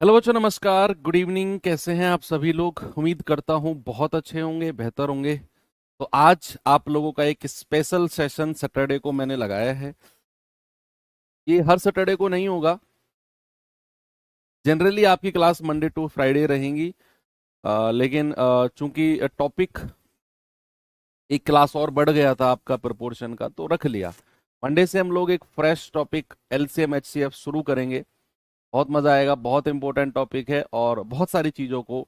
Hello बच्चों, नमस्कार, good evening. कैसे हैं आप सभी लोग? उम्मीद करता हूं बहुत अच्छे होंगे, बेहतर होंगे। तो आज आप लोगों का एक स्पेशल सेशन सैटरडे को मैंने लगाया है। ये हर सैटरडे को नहीं होगा। जनरली आपकी क्लास मंडे टू फ्राइडे रहेंगी। लेकिन चूंकि टॉपिक एक क्लास और बढ़ गया था आपका प्रोपोर्शन का, तो रख लिया। मंडे से हम लोग एक फ्रेश टॉपिक एलसीएम एचसीएफ शुरू करेंगे। बहुत मजा आएगा। बहुत इंपॉर्टेंट टॉपिक है और बहुत सारी चीजों को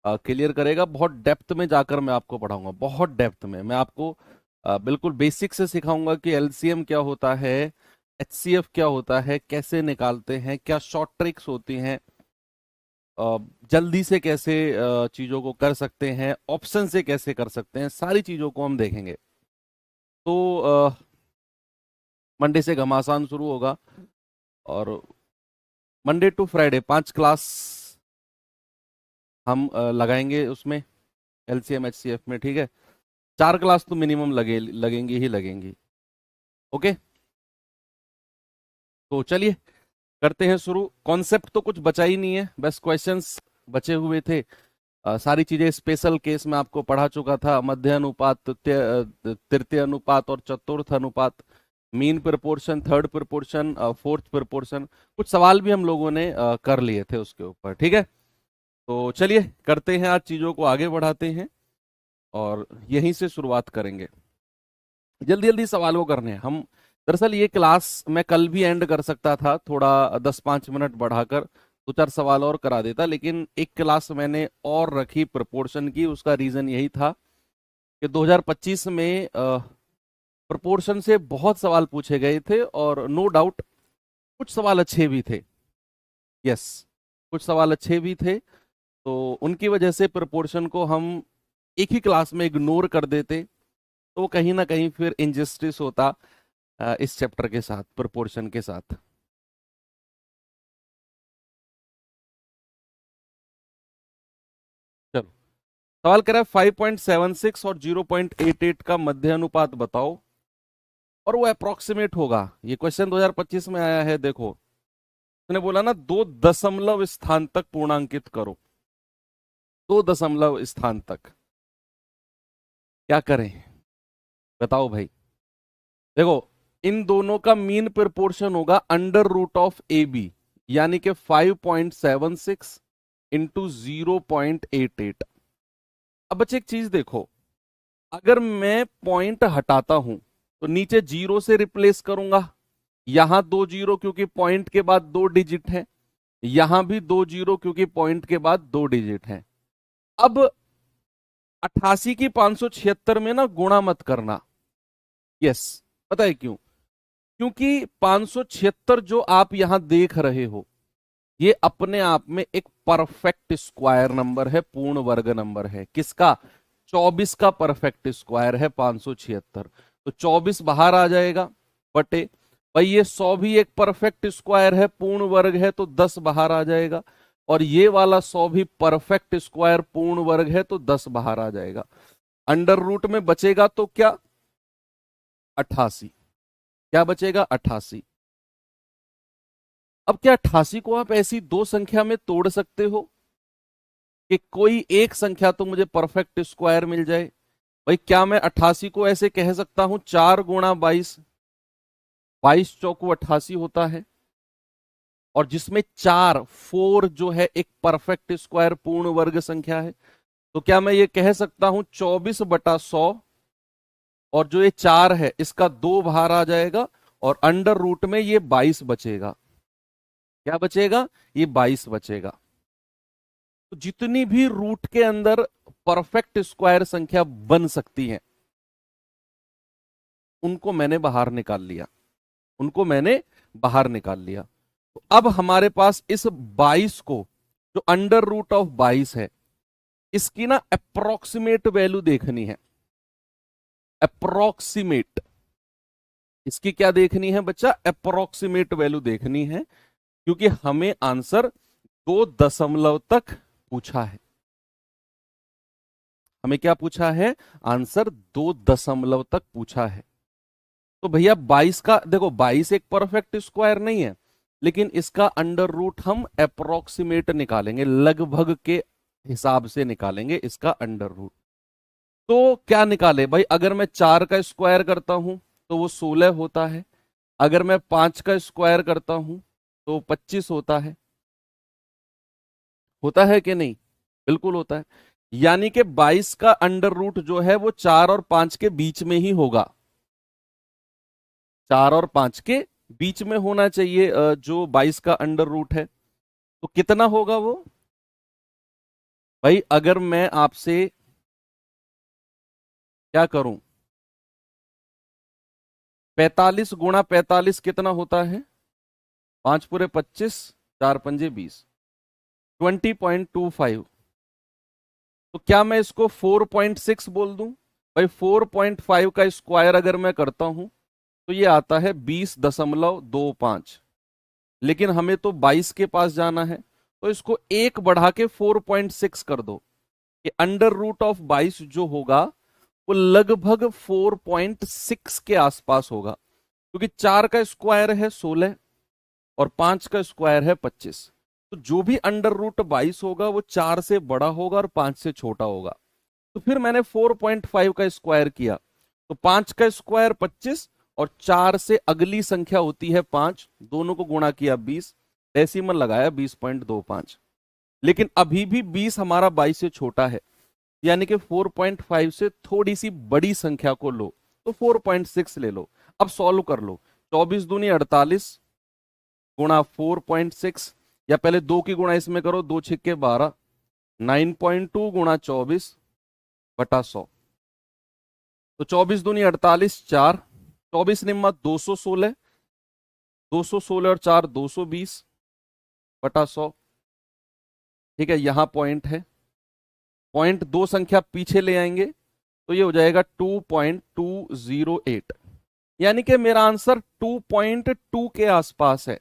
क्लियर करेगा। बहुत डेप्थ में जाकर मैं आपको पढ़ाऊंगा। बहुत डेप्थ में मैं आपको बिल्कुल बेसिक से सिखाऊंगा कि एलसीएम क्या होता है, एचसीएफ क्या होता है, कैसे निकालते हैं, क्या शॉर्ट ट्रिक्स होती हैं, जल्दी से कैसे चीजों को कर सकते हैं, ऑप्शन से कैसे कर सकते हैं, सारी चीजों को हम देखेंगे। तो मंडे से घमासान शुरू होगा और मंडे टू फ्राइडे 5 क्लास हम लगाएंगे उसमें, एलसीएम एचसीएफ में। ठीक है, 4 क्लास तो मिनिमम लगेंगी ही लगेंगी। ओके, तो चलिए करते हैं शुरू। कॉन्सेप्ट तो कुछ बचा ही नहीं है, बस क्वेश्चंस बचे हुए थे। सारी चीजें स्पेशल केस में आपको पढ़ा चुका था। मध्य अनुपात, तृतीय अनुपात और चतुर्थ अनुपात, mean proportion, third proportion, fourth proportion, कुछ सवाल भी हम लोगों ने कर लिए थे उसके ऊपर। ठीक है, तो चलिए करते हैं, आज चीजों को आगे बढ़ाते हैं और यहीं से शुरुआत करेंगे। जल्दी जल्दी सवाल को करने हैं हम। दरअसल ये क्लास मैं कल भी एंड कर सकता था, थोड़ा 10-5 मिनट बढ़ाकर 2-4 सवाल और करा देता, लेकिन एक क्लास मैंने और रखी प्रोपोर्शन की। उसका रीजन यही था कि 2025 में प्रोपोर्शन से बहुत सवाल पूछे गए थे और नो डाउट कुछ सवाल अच्छे भी थे। यस, कुछ सवाल अच्छे भी थे। तो उनकी वजह से प्रोपोर्शन को हम एक ही क्लास में इग्नोर कर देते, तो वो कहीं ना कहीं फिर इनजस्टिस होता इस चैप्टर के साथ, प्रोपोर्शन के साथ। चलो, सवाल कह रहा है 5.76 और 0.88 का मध्य अनुपात बताओ और वो अप्रोक्सीमेट होगा। ये क्वेश्चन 2025 में आया है। देखो, उसने बोला ना 2 दशमलव स्थान तक पूर्णांकित करो। 2 दशमलव स्थान तक क्या करें, बताओ भाई। देखो, इन दोनों का मीन प्रोपोर्शन होगा √ए बी, यानी कि 5.76 इंटू 0.88। अब बच्चे एक चीज देखो, अगर मैं पॉइंट हटाता हूं तो नीचे जीरो से रिप्लेस करूंगा। यहां 2 जीरो क्योंकि पॉइंट के बाद 2 डिजिट है, यहां भी 2 जीरो क्योंकि पॉइंट के बाद 2 डिजिट है। अब 88 की 576 में ना गुणा मत करना। यस, पता है क्यों? क्योंकि 576 जो आप यहां देख रहे हो, ये अपने आप में एक परफेक्ट स्क्वायर नंबर है, पूर्ण वर्ग नंबर है। किसका? 24 का परफेक्ट स्क्वायर है 576। तो 24 बाहर आ जाएगा बटे, भाई ये 100 भी एक परफेक्ट स्क्वायर है, पूर्ण वर्ग है, तो 10 बाहर आ जाएगा। और ये वाला 100 भी परफेक्ट स्क्वायर पूर्ण वर्ग है, तो 10 बाहर आ जाएगा। अंडर रूट में बचेगा तो क्या? 88। क्या बचेगा? 88। अब क्या 88 को आप ऐसी दो संख्या में तोड़ सकते हो कि कोई एक संख्या तो मुझे परफेक्ट स्क्वायर मिल जाए? भाई, क्या मैं 88 को ऐसे कह सकता हूं 4 × 22, 22 × 4 = 88 होता है, और जिसमें 4 जो है एक परफेक्ट स्क्वायर पूर्ण वर्ग संख्या है। तो क्या मैं ये कह सकता हूं 24/100, और जो ये 4 है इसका 2 बाहर आ जाएगा, और अंडर रूट में ये 22 बचेगा। क्या बचेगा? ये 22 बचेगा। तो जितनी भी रूट के अंदर परफेक्ट स्क्वायर संख्या बन सकती है, उनको मैंने बाहर निकाल लिया। उनको मैंने बाहर निकाल लिया। तो अब हमारे पास इस 22 को, जो अंडर रूट ऑफ 22 है, इसकी ना अप्रोक्सीमेट वैल्यू देखनी है। अप्रोक्सीमेट, इसकी क्या देखनी है बच्चा? अप्रोक्सीमेट वैल्यू देखनी है, क्योंकि हमें आंसर 2 दशमलव तक पूछा है। हमें क्या पूछा है? आंसर 2 दशमलव तक पूछा है। तो भैया 22 का देखो, 22 एक परफेक्ट स्क्वायर नहीं है, लेकिन इसका अंडर रूट हम अप्रोक्सीमेट निकालेंगे, लगभग के हिसाब से निकालेंगे इसका अंडर रूट। तो क्या निकाले भाई, अगर मैं 4 का स्क्वायर करता हूं तो वो 16 होता है, अगर मैं 5 का स्क्वायर करता हूं तो 25 होता है कि नहीं? बिल्कुल होता है। यानी कि 22 का अंडर रूट जो है वो 4 और 5 के बीच में ही होगा, 4 और 5 के बीच में होना चाहिए जो 22 का अंडर रूट है। तो कितना होगा वो भाई? अगर मैं आपसे क्या करूं, 45 गुणा 45 कितना होता है? 5 पूरे 25, 4 पंजे 20, 20.25। तो क्या मैं इसको 4.6 बोल दूं? भाई 4.5 का स्क्वायर अगर मैं करता हूं तो ये आता है 20.25। लेकिन हमें तो 22 के पास जाना है, तो इसको एक बढ़ा के 4.6 कर दो, कि अंडर रूट ऑफ 22 जो होगा वो लगभग 4.6 के आसपास होगा, क्योंकि 4 का स्क्वायर है 16 और 5 का स्क्वायर है 25। तो जो भी अंडर रूट 22 होगा वो 4 से बड़ा होगा और 5 से छोटा होगा। तो फिर मैंने 4.5 का स्क्वायर किया, तो 5 का स्क्वायर 25 और 4 से अगली संख्या होती है 5, दोनों को गुणा किया 20, डेसिमल लगाया 20.25। लेकिन अभी भी 20 हमारा 22 से छोटा है, यानी कि 4.5 से थोड़ी सी बड़ी संख्या को लो, तो 4.6 ले लो। अब सॉल्व कर लो, 24 दूनी 48 गुणा 4.6, या पहले 2 की गुणा इसमें करो, 2 छिक्के 12, 9.2 गुणा 24 बटा 100। तो 24 दूनी 48, 4, 24 निम्मा 216, 216 और 4 220 बटा 100। ठीक है, यहां पॉइंट है, पॉइंट दो संख्या पीछे ले आएंगे तो ये हो जाएगा 2.208। यानी कि मेरा आंसर 2.2 के आसपास है।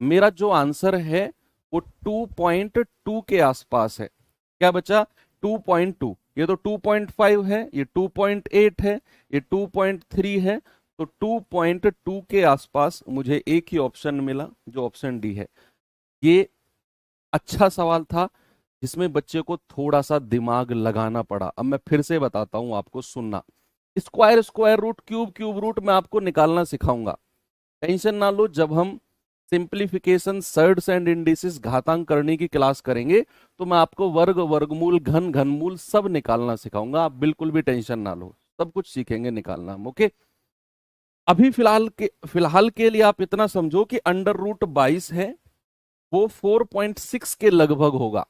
मेरा जो आंसर है वो 2.2 के आसपास है। क्या बचा? 2.2। ये तो 2.5 है, ये 2.8 है, ये 2.3 है, तो 2.2 के आसपास मुझे एक ही ऑप्शन मिला जो ऑप्शन डी है। ये अच्छा सवाल था जिसमें बच्चे को थोड़ा सा दिमाग लगाना पड़ा। अब मैं फिर से बताता हूं आपको, सुनना। Square, square root, cube, cube root मैं आपको निकालना सिखाऊंगा, टेंशन ना लो। जब हम सिंप्लीफिकेशन, सर्ड्स एंड इंडिसेस, घातांक करने की क्लास करेंगे तो मैं आपको वर्ग, वर्गमूल, घन, घनमूल सब निकालना सिखाऊंगा। आप बिल्कुल भी टेंशन ना लो, सब कुछ सीखेंगे निकालना हम। ओके, अभी फिलहाल के लिए आप इतना समझो कि अंडर रूट 22 है वो 4.6 के लगभग होगा,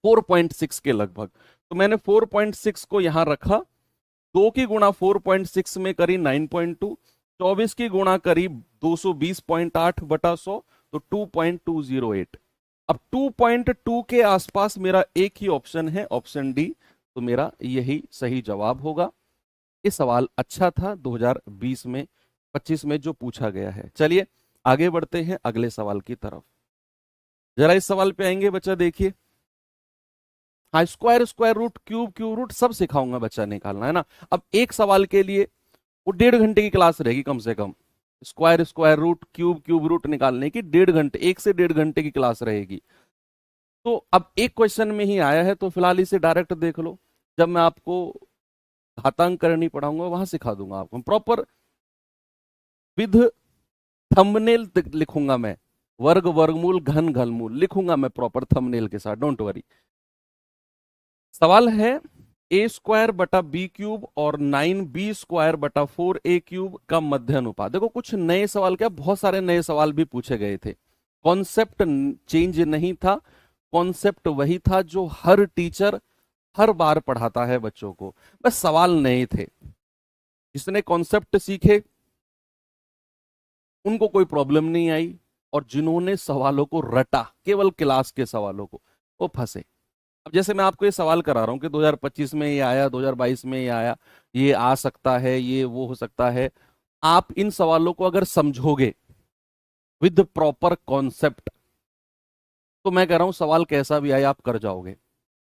4.6 के लगभग। तो मैंने 4.6 को यहां रखा, 2 की गुणा 4.6 में करी 9.2, 24 की गुणा करी 220.8 बटा 100, तो 2.208। अब 2.2 के आसपास मेरा एक ही ऑप्शन है, ऑप्शन डी, तो मेरा यही सही जवाब होगा। ये सवाल अच्छा था 2020 में, 25 में जो पूछा गया है। चलिए आगे बढ़ते हैं अगले सवाल की तरफ। जरा इस सवाल पे आएंगे बच्चा, देखिए। हाँ, square, square root, cube, cube root सब सिखाऊंगा बच्चा, निकालना है ना। अब एक सवाल के लिए वो 1.5 घंटे की क्लास रहेगी कम से कम। Square, square root, cube, cube root निकालने की 1.5 घंटे, 1 से 1.5 घंटे की क्लास रहेगी। तो अब एक क्वेश्चन में ही आया है, तो फिलहाल इसे डायरेक्ट देख लो। जब मैं आपको घातांक करनी पढ़ाऊंगा वहां सिखा दूंगा आपको प्रॉपर, विद थंबनेल लिखूंगा मैं, वर्ग, वर्गमूल, घन, घनमूल लिखूंगा मैं प्रॉपर थंबनेल के साथ, डोंट वरी। सवाल है ए स्क्वायर बटा बी क्यूब और 9b² बटा 4a³ का मध्य अनुपात। देखो कुछ नए सवाल, क्या बहुत सारे नए सवाल भी पूछे गए थे, कॉन्सेप्ट चेंज नहीं था, कॉन्सेप्ट वही था जो हर टीचर हर बार पढ़ाता है बच्चों को, बस सवाल नए थे। जिसने कॉन्सेप्ट सीखे उनको कोई प्रॉब्लम नहीं आई, और जिन्होंने सवालों को रटा, केवल क्लास के सवालों को, वो फंसे। अब जैसे मैं आपको ये सवाल करा रहा हूं कि 2025 में ये आया, 2022 में ये आया, ये आ सकता है, ये वो हो सकता है। आप इन सवालों को अगर समझोगे विद प्रॉपर कॉन्सेप्ट, तो मैं कह रहा हूं सवाल कैसा भी आए आप कर जाओगे।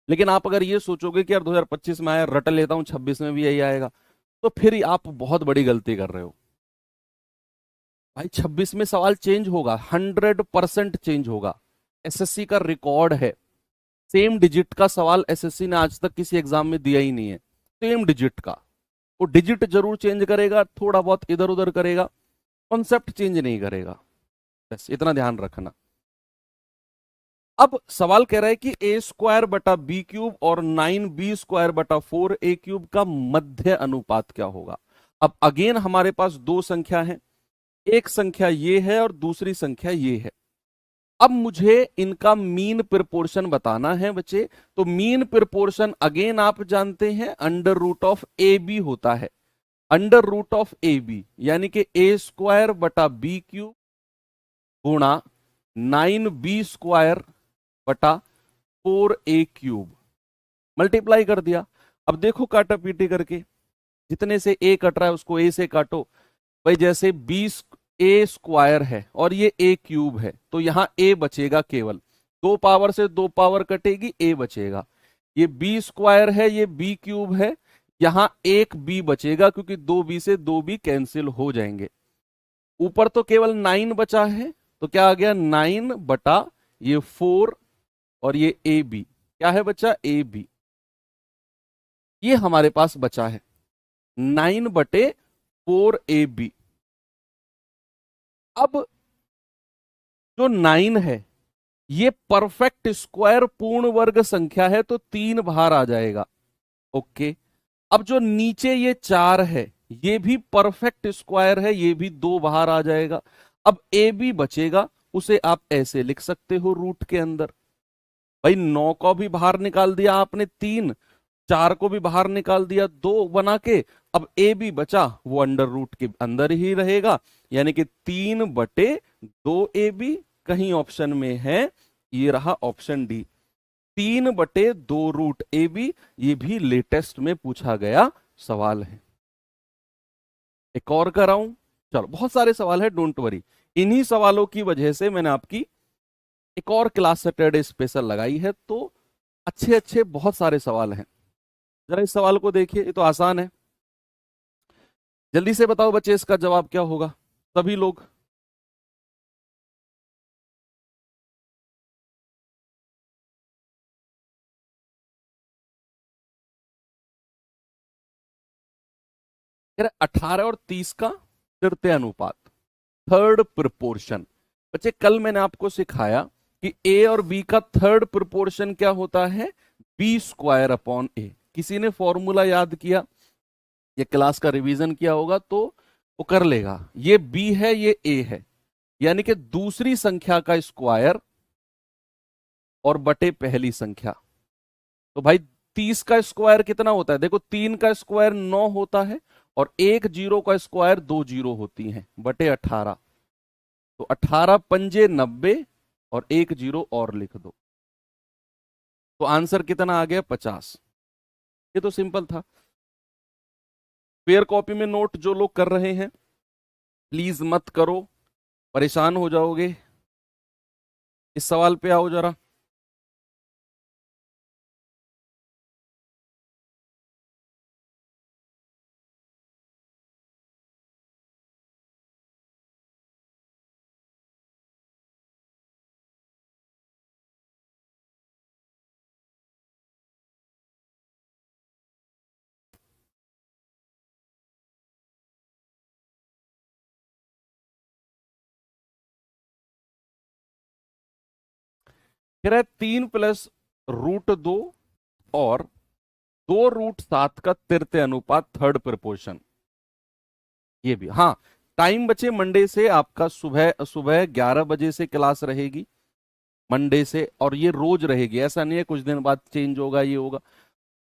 लेकिन आप अगर ये सोचोगे कि यार 2025 में आया, रट लेता हूं, 26 में भी यही आएगा, तो फिर आप बहुत बड़ी गलती कर रहे हो। भाई 26 में सवाल चेंज होगा, 100% चेंज होगा। एसएससी का रिकॉर्ड है, सेम डिजिट का सवाल एसएससी ने आज तक किसी एग्जाम में दिया ही नहीं है, सेम डिजिट का। वो डिजिट जरूर चेंज करेगा, थोड़ा बहुत इधर उधर करेगा, कॉन्सेप्ट चेंज नहीं करेगा, बस इतना ध्यान रखना। अब सवाल कह रहा है कि ए स्क्वायर बटा बी क्यूब और 9b² बटा 4a³ का मध्य अनुपात क्या होगा। अब अगेन हमारे पास दो संख्या है, एक संख्या ये है और दूसरी संख्या ये है। अब मुझे इनका मीन प्रोपोर्शन बताना है बच्चे। तो मीन प्रोपोर्शन अगेन आप जानते हैं under root of A B होता है, under root of A B, यानी कि a² बटा b³ गुणा 9b² बटा 4a³ मल्टीप्लाई कर दिया। अब देखो काटा पीटी करके, जितने से a कट रहा है उसको a से काटो। भाई जैसे a² है और ये a³ है, तो यहां a बचेगा केवल, दो पावर से दो पावर कटेगी, a बचेगा। ये b² है, ये b³ है, यहां एक b बचेगा क्योंकि दो b से दो b कैंसिल हो जाएंगे। ऊपर तो केवल 9 बचा है, तो क्या आ गया 9 बटा ये 4 और ये ए बी, क्या है बच्चा ए बी, ये हमारे पास बचा है 9/4 AB। अब जो 9 है ये परफेक्ट स्क्वायर पूर्ण वर्ग संख्या है, तो 3 बाहर आ जाएगा। ओके, अब जो नीचे ये 4 है ये भी परफेक्ट स्क्वायर है, ये भी 2 बाहर आ जाएगा। अब ए बी बचेगा, उसे आप ऐसे लिख सकते हो रूट के अंदर। भाई 9 को भी बाहर निकाल दिया आपने 3, 4 को भी बाहर निकाल दिया 2 बना के। अब ए बी बचा, वो अंडर रूट के अंदर ही रहेगा, यानी कि 3/2 AB। कहीं ऑप्शन में है, ये रहा ऑप्शन डी, 3/2 √AB। ये भी लेटेस्ट में पूछा गया सवाल है। एक और कराऊं, चलो बहुत सारे सवाल है, डोंट वरी। इन्हीं सवालों की वजह से मैंने आपकी एक और क्लास सैटरडे स्पेशल लगाई है, तो अच्छे अच्छे बहुत सारे सवाल हैं। जरा इस सवाल को देखिए, ये तो आसान है। जल्दी से बताओ बच्चे इसका जवाब क्या होगा, सभी लोग। कह रहे 18 और 30 का तृतीय अनुपात, थर्ड प्रोपोर्शन। बच्चे कल मैंने आपको सिखाया कि ए और बी का थर्ड प्रोपोर्शन क्या होता है, b²/a। किसी ने फॉर्मूला याद किया, ये क्लास का रिवीजन किया होगा तो वो कर लेगा। ये b है, ये a है, यानी कि दूसरी संख्या का स्क्वायर और बटे पहली संख्या। तो भाई 30 का स्क्वायर कितना होता है, देखो 3 का स्क्वायर 9 होता है और एक जीरो का स्क्वायर 2 जीरो होती हैं, बटे 18। तो 18 पंजे 90 और एक जीरो और लिख दो, तो आंसर कितना आ गया 50। ये तो सिंपल था। पेयर कॉपी में नोट जो लोग कर रहे हैं प्लीज मत करो, परेशान हो जाओगे। इस सवाल पे आओ जरा। कह रहा है 3 + √2 और 2 √7 का तृतीय अनुपात, थर्ड प्रोपोर्शन। ये भी हाँ। टाइम बचे मंडे से आपका सुबह सुबह 11 बजे से क्लास रहेगी मंडे से, और ये रोज रहेगी, ऐसा नहीं है कुछ दिन बाद चेंज होगा ये होगा।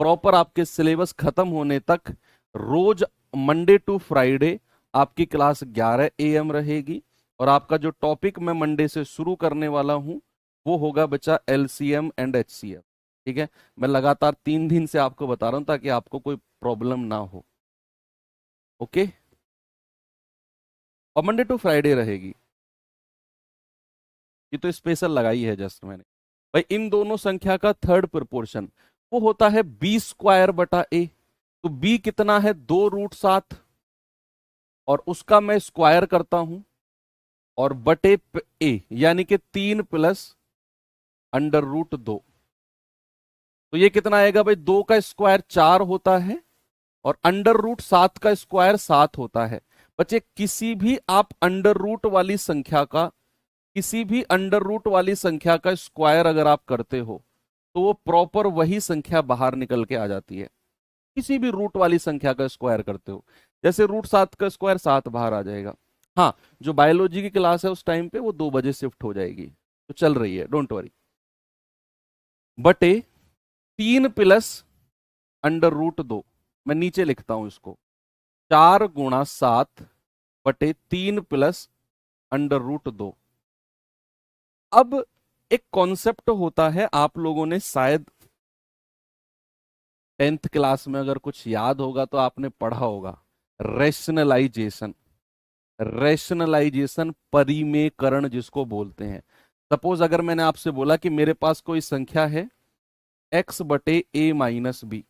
प्रॉपर आपके सिलेबस खत्म होने तक रोज मंडे टू फ्राइडे आपकी क्लास 11 AM रहेगी। और आपका जो टॉपिक मैं मंडे से शुरू करने वाला हूं वो होगा बच्चा LCM एंड HCF। ठीक है, मैं लगातार 3 दिन से आपको बता रहा हूं ताकि आपको कोई प्रॉब्लम ना हो। ओके, और मंडे टू फ्राइडे रहेगी, ये तो स्पेशल लगाई है जस्ट मैंने। भाई इन दोनों संख्या का थर्ड प्रोपोर्शन वो होता है b²/a। तो b कितना है 2 √7, और उसका मैं स्क्वायर करता हूं और बटे ए, यानी कि 3 प्लस अंडर रूट 2। तो ये कितना आएगा भाई, 2 का स्क्वायर 4 होता है और अंडर रूट 7 का स्क्वायर 7 होता है। बच्चे किसी भी आप अंडर रूट वाली संख्या का, किसी भी अंडर रूट वाली संख्या का स्क्वायर अगर आप करते हो तो वो प्रॉपर वही संख्या बाहर निकल के आ जाती है। किसी भी रूट वाली संख्या का स्क्वायर करते हो, जैसे रूट 7 का स्क्वायर 7 बाहर आ जाएगा। हाँ, जो बायोलॉजी की क्लास है उस टाइम पे वो 2 बजे शिफ्ट हो जाएगी, तो चल रही है, डोंट वरी। बटे 3 प्लस अंडर रूट 2, मैं नीचे लिखता हूं इसको, 4 गुणा 7 बटे 3 प्लस अंडर रूट 2। अब एक कॉन्सेप्ट होता है, आप लोगों ने शायद 10th क्लास में अगर कुछ याद होगा तो आपने पढ़ा होगा, रेशनलाइजेशन। रेशनलाइजेशन, परिमेयकरण जिसको बोलते हैं। सपोज अगर मैंने आपसे बोला कि मेरे पास कोई संख्या है x बटे a माइनस बी,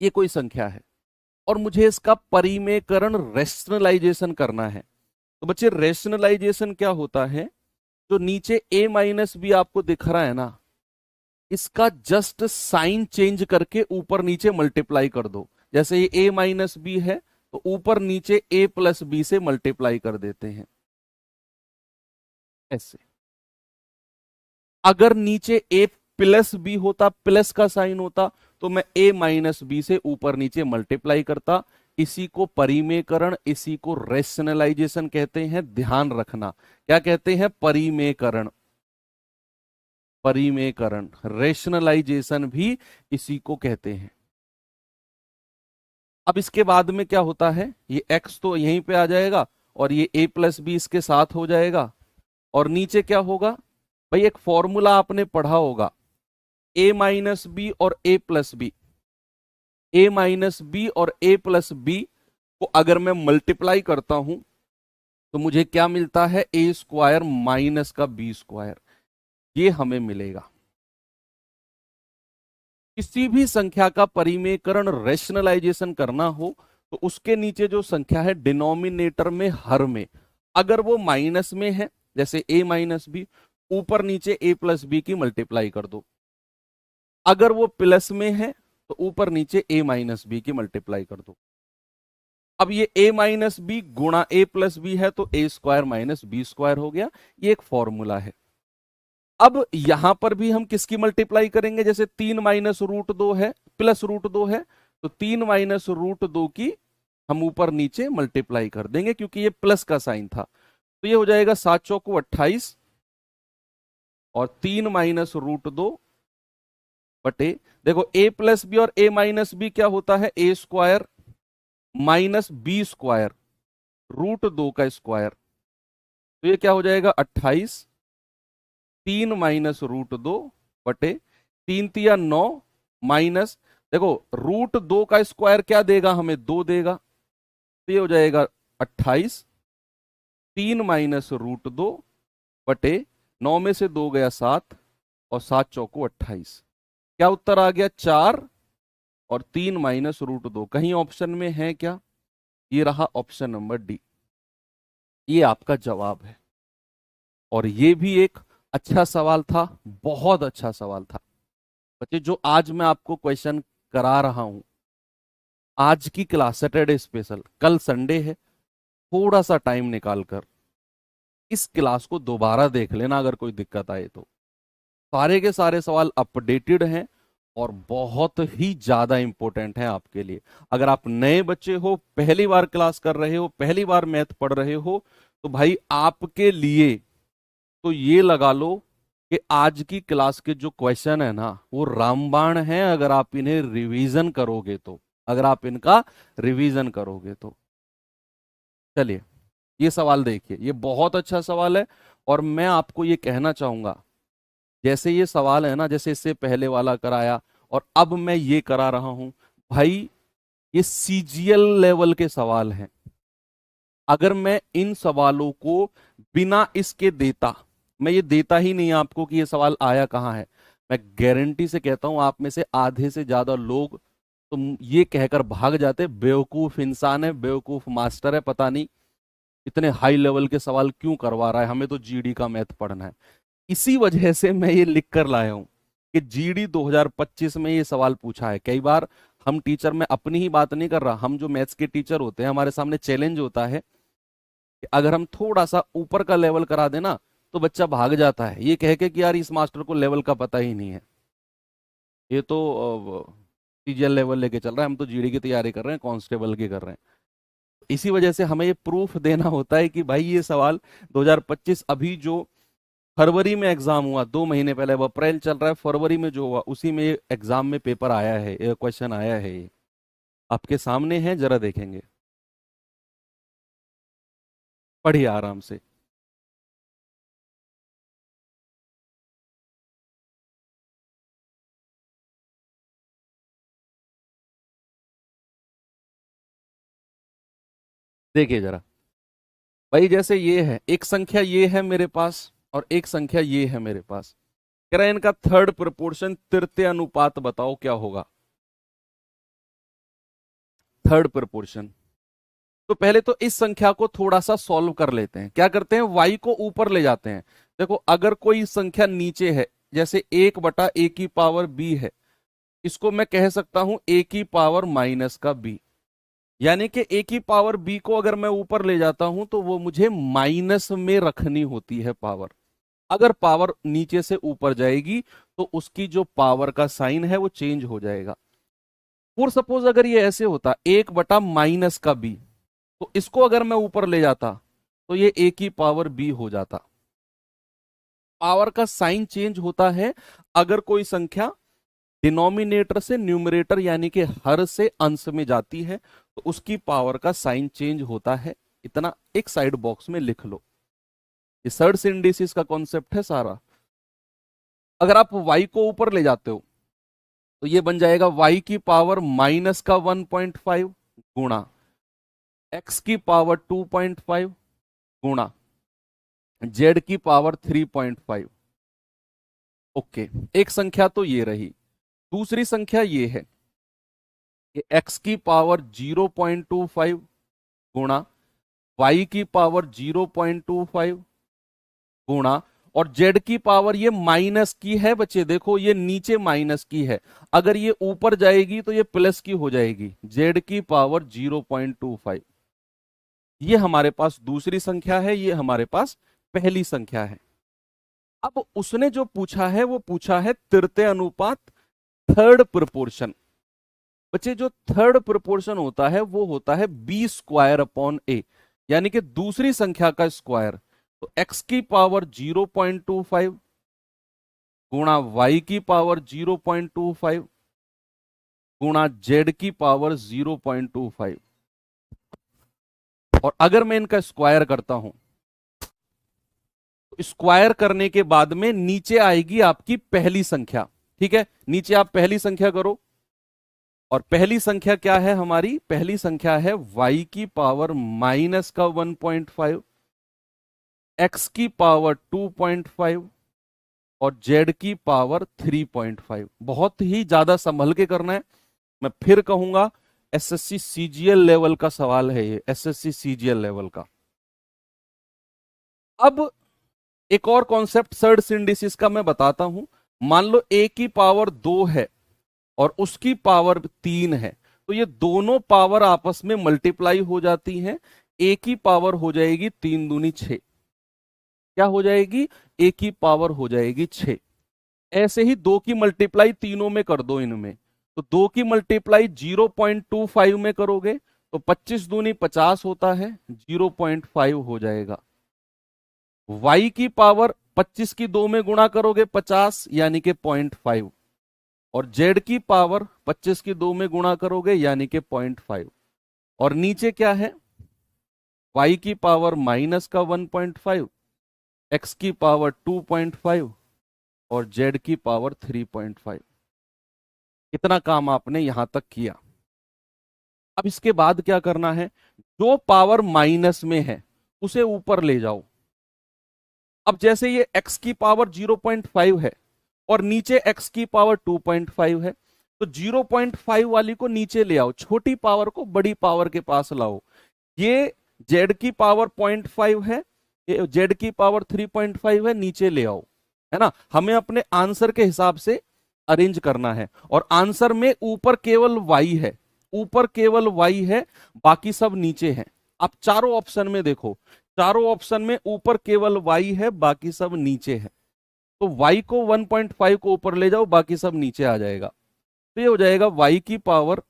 ये कोई संख्या है और मुझे इसका परिमेयकरण, रेशनलाइजेशन करना है। तो बच्चे रेशनलाइजेशन क्या होता है, जो नीचे a माइनस बी आपको दिख रहा है ना, इसका जस्ट साइन चेंज करके ऊपर नीचे मल्टीप्लाई कर दो। जैसे ये a माइनस बी है तो ऊपर नीचे a प्लस बी से मल्टीप्लाई कर देते हैं ऐसे। अगर नीचे a प्लस बी होता, प्लस का साइन होता, तो मैं a माइनस बी से ऊपर नीचे मल्टीप्लाई करता। इसी को परिमेयकरण, इसी को रेशनलाइजेशन कहते हैं। ध्यान रखना, क्या कहते हैं, परिमेयकरण। परिमेयकरण, रेशनलाइजेशन भी इसी को कहते हैं। अब इसके बाद में क्या होता है, ये x तो यहीं पे आ जाएगा और ये a प्लस बी इसके साथ हो जाएगा। और नीचे क्या होगा भाई, एक फॉर्मूला आपने पढ़ा होगा, a माइनस बी और a plus B. a minus B और a प्लस बी को अगर मैं मल्टीप्लाई करता हूं तो मुझे क्या मिलता है, a स्क्वायर माइनस का b स्क्वायर, ये हमें मिलेगा। किसी भी संख्या का परिमेयकरण, रेशनलाइजेशन करना हो तो उसके नीचे जो संख्या है डिनोमिनेटर में, हर में, अगर वो माइनस में है जैसे a माइनस बी, ऊपर नीचे a प्लस बी की मल्टीप्लाई कर दो। अगर वो प्लस में है तो ऊपर नीचे a माइनस बी की मल्टीप्लाई कर दो। अब ये a माइनस बी गुणा a प्लस बी है तो a square minus B square हो गया। ये एक फॉर्मूला है। अब यहां पर भी हम किसकी मल्टीप्लाई करेंगे, जैसे 3 माइनस रूट 2 है, प्लस रूट 2 है, तो 3 माइनस रूट 2 की हम ऊपर नीचे मल्टीप्लाई कर देंगे क्योंकि ये प्लस का साइन था। तो ये हो जाएगा 7 चौको 28 और 3 माइनस रूट 2 बटे, देखो a प्लस बी और a माइनस बी क्या होता है, a square minus B square root 2 का स्क्वायर। तो ये क्या हो जाएगा 28, 3 माइनस रूट 2 बटे 3 तिया 9 माइनस, देखो रूट 2 का स्क्वायर क्या देगा हमें, 2 देगा। तो ये हो जाएगा 28, 3 माइनस रूट 2 बटे 9 में से 2 गया 7 और 7 चौको 28। क्या उत्तर आ गया, 4 और 3 माइनस रूट 2। कहीं ऑप्शन में है क्या, ये रहा ऑप्शन नंबर डी, ये आपका जवाब है। और ये भी एक अच्छा सवाल था, बहुत अच्छा सवाल था बच्चे, जो आज मैं आपको क्वेश्चन करा रहा हूं। आज की क्लास सैटरडे स्पेशल, कल संडे है, थोड़ा सा टाइम निकालकर इस क्लास को दोबारा देख लेना अगर कोई दिक्कत आए तो। सारे के सारे सवाल अपडेटेड हैं और बहुत ही ज्यादा इंपॉर्टेंट है आपके लिए। अगर आप नए बच्चे हो, पहली बार क्लास कर रहे हो, पहली बार मैथ पढ़ रहे हो, तो भाई आपके लिए तो ये लगा लो कि आज की क्लास के जो क्वेश्चन है ना वो रामबाण है। अगर आप इन्हें रिवीजन करोगे तो, अगर आप इनका रिवीजन करोगे तो। चलिए ये सवाल देखिए, ये बहुत अच्छा सवाल है और मैं आपको ये कहना चाहूंगा, जैसे ये सवाल है ना, जैसे इससे पहले वाला कराया और अब मैं ये करा रहा हूं, भाई ये सीजीएल लेवल के सवाल हैं। अगर मैं इन सवालों को बिना इसके देता, मैं ये देता ही नहीं आपको कि ये सवाल आया कहां है, मैं गारंटी से कहता हूं आप में से आधे से ज्यादा लोग तो ये कहकर भाग जाते बेवकूफ इंसान है, बेवकूफ मास्टर है, पता नहीं इतने हाई लेवल के सवाल क्यों करवा रहा है, हमें तो जीडी का मैथ पढ़ना है। इसी वजह से मैं ये लिख कर लाया हूं कि जीडी 2025 में ये सवाल पूछा है। कई बार हम टीचर, में अपनी ही बात नहीं कर रहा, हम जो मैथ्स के टीचर होते हैं हमारे सामने चैलेंज होता है कि अगर हम थोड़ा सा ऊपर का लेवल करा देना तो बच्चा भाग जाता है ये कह के कि यार इस मास्टर को लेवल का पता ही नहीं है, ये तो सीजीएल लेवल लेके चल रहा है, हम तो जीडी की तैयारी कर रहे हैं, कांस्टेबल की कर रहे हैं। इसी वजह से हमें ये प्रूफ देना होता है कि भाई ये सवाल 2025 अभी जो फरवरी में एग्जाम हुआ 2 महीने पहले, वो अप्रैल चल रहा है, फरवरी में जो हुआ उसी में एग्जाम में पेपर आया है, ये क्वेश्चन आया है, ये आपके सामने है, जरा देखेंगे, पढ़िए आराम से। देखिए जरा भाई, जैसे ये है एक संख्या, ये है मेरे पास और एक संख्या ये है मेरे पास, कह रहा है इनका थर्ड प्रोपोर्शन तृतीय अनुपात बताओ क्या होगा। थर्ड प्रोपोर्शन, तो पहले तो इस संख्या को थोड़ा सा सॉल्व कर लेते हैं। क्या करते हैं, y को ऊपर ले जाते हैं। देखो अगर कोई संख्या नीचे है, जैसे 1/a⁻b है, इसको मैं कह सकता हूं a⁻⁻b, यानी कि a⁻b को अगर मैं ऊपर ले जाता हूं तो वो मुझे माइनस में रखनी होती है पावर। अगर पावर नीचे से ऊपर जाएगी तो उसकी जो पावर का साइन है वो चेंज हो जाएगा। और सपोज अगर ये ऐसे होता 1/-b, तो इसको अगर मैं ऊपर ले जाता तो ये a⁻b हो जाता। पावर का साइन चेंज होता है अगर कोई संख्या डिनोमिनेटर से न्यूमरेटर यानी कि हर से अंश में जाती है तो उसकी पावर का साइन चेंज होता है। इतना एक साइड बॉक्स में लिख लो, ये सर्ड सिंडिसिस का कॉन्सेप्ट है सारा। अगर आप y को ऊपर ले जाते हो तो ये बन जाएगा y की पावर -1.5 गुणा x की पावर 2.5 गुणा z की पावर 3.5। ओके, एक संख्या तो ये रही। दूसरी संख्या ये है कि x की पावर 0.25 गुणा y की पावर 0.25 गुणा, और z की पावर ये माइनस की है बच्चे, देखो ये नीचे माइनस की है, अगर ये ऊपर जाएगी तो ये प्लस की हो जाएगी, z की पावर 0.25। ये हमारे पास दूसरी संख्या है, ये हमारे पास पहली संख्या है। अब उसने जो पूछा है वो पूछा है तृतीय अनुपात, थर्ड प्रोपोर्शन। बच्चे जो थर्ड प्रोपोर्शन होता है वो होता है b²/a, यानी कि दूसरी संख्या का स्क्वायर। तो x की पावर 0.25 गुणा y की पावर 0.25 गुणा z की पावर 0.25, और अगर मैं इनका स्क्वायर करता हूं तो स्क्वायर करने के बाद में नीचे आएगी आपकी पहली संख्या। ठीक है, नीचे आप पहली संख्या करो, और पहली संख्या क्या है हमारी, पहली संख्या है y की पावर -1.5, x की पावर 2.5 और z की पावर 3.5। बहुत ही ज्यादा संभल के करना है, मैं फिर कहूंगा एसएससी सीजीएल लेवल का सवाल है ये, एसएससी सीजीएल लेवल का। अब एक और कॉन्सेप्ट सर्ड सिंडिसिस का मैं बताता हूं। मान लो a की पावर 2 है और उसकी पावर 3 है, तो ये दोनों पावर आपस में मल्टीप्लाई हो जाती हैं, a की पावर हो जाएगी 3 दूनी 6। क्या हो जाएगी, a की पावर हो जाएगी 6। ऐसे ही 2 की मल्टीप्लाई तीनों में कर दो इनमें, तो 2 की मल्टीप्लाई 0.25 में करोगे तो 25 दूनी 50 होता है, 0.5 हो जाएगा। y की पावर 25 की 2 में गुणा करोगे 50 यानी कि 0.5, और z की पावर 25 की 2 में गुणा करोगे यानी कि 0.5, और नीचे क्या है, y की पावर -1.5, x की पावर 2.5 और z की पावर 3.5। कितना काम आपने यहां तक किया। अब इसके बाद क्या करना है, जो पावर माइनस में है उसे ऊपर ले जाओ। अब जैसे ये x की पावर 0.5 है और नीचे x की पावर 2.5 है, तो 0.5 वाली को नीचे ले आओ, छोटी पावर को बड़ी पावर के पास लाओ। ये जेड की पावर 0.5 है, ये जेड की पावर 3.5 है, नीचे ले आओ, है ना। हमें अपने आंसर के हिसाब से अरेंज करना है, और आंसर में ऊपर केवल y है, ऊपर केवल y है, बाकी सब नीचे है। आप चारों ऑप्शन में देखो, चारों ऑप्शन में ऊपर केवल y है, बाकी सब नीचे है। तो y को 1.5 को ऊपर ले जाओ, बाकी सब नीचे आ जाएगा। तो ये हो जाएगा y की पावर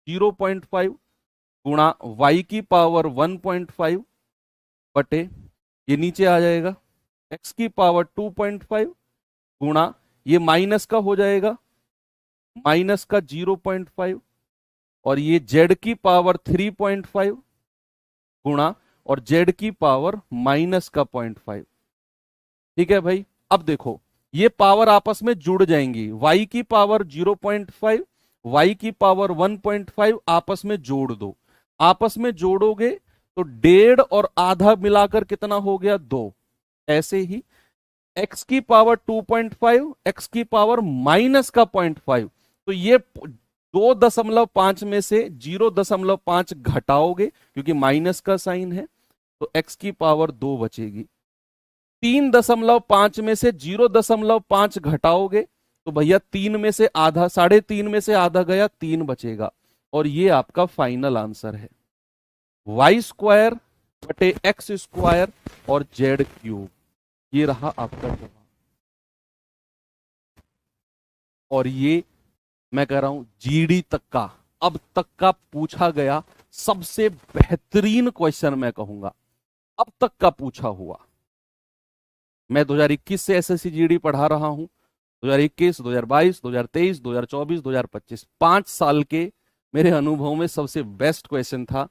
0.5 गुणा y की पावर 1.5 बटे, ये नीचे आ जाएगा, x की पावर 2.5 गुणा, ये माइनस का हो जाएगा, माइनस का 0.5, और ये z की पावर 3.5 गुणा, और z की पावर माइनस का 0.5। ठीक है भाई। अब देखो ये पावर आपस में जुड़ जाएंगी, y की पावर 0.5, y की पावर 1.5 आपस में जोड़ दो। आपस में जोड़ोगे तो 1.5 और आधा मिलाकर कितना हो गया, 2। ऐसे ही x की पावर 2.5, x की पावर माइनस का 0.5, तो ये 2.5 में से 0.5 घटाओगे क्योंकि माइनस का साइन है, तो x की पावर 2 बचेगी। 3.5 में से 0.5 घटाओगे तो भैया 3 में से आधा, 3.5 में से आधा गया, 3 बचेगा। और ये आपका फाइनल आंसर है, y² बटे x² और z³। ये रहा आपका जवाब। और ये मैं कह रहा हूं जीडी तक का, अब तक का पूछा गया सबसे बेहतरीन क्वेश्चन मैं कहूंगा, अब तक का पूछा हुआ। मैं 2021 से एसएससी जीडी पढ़ा रहा हूं, 2021, 2022, 2023, 2024, 2025, 5 साल के मेरे अनुभव में सबसे बेस्ट क्वेश्चन था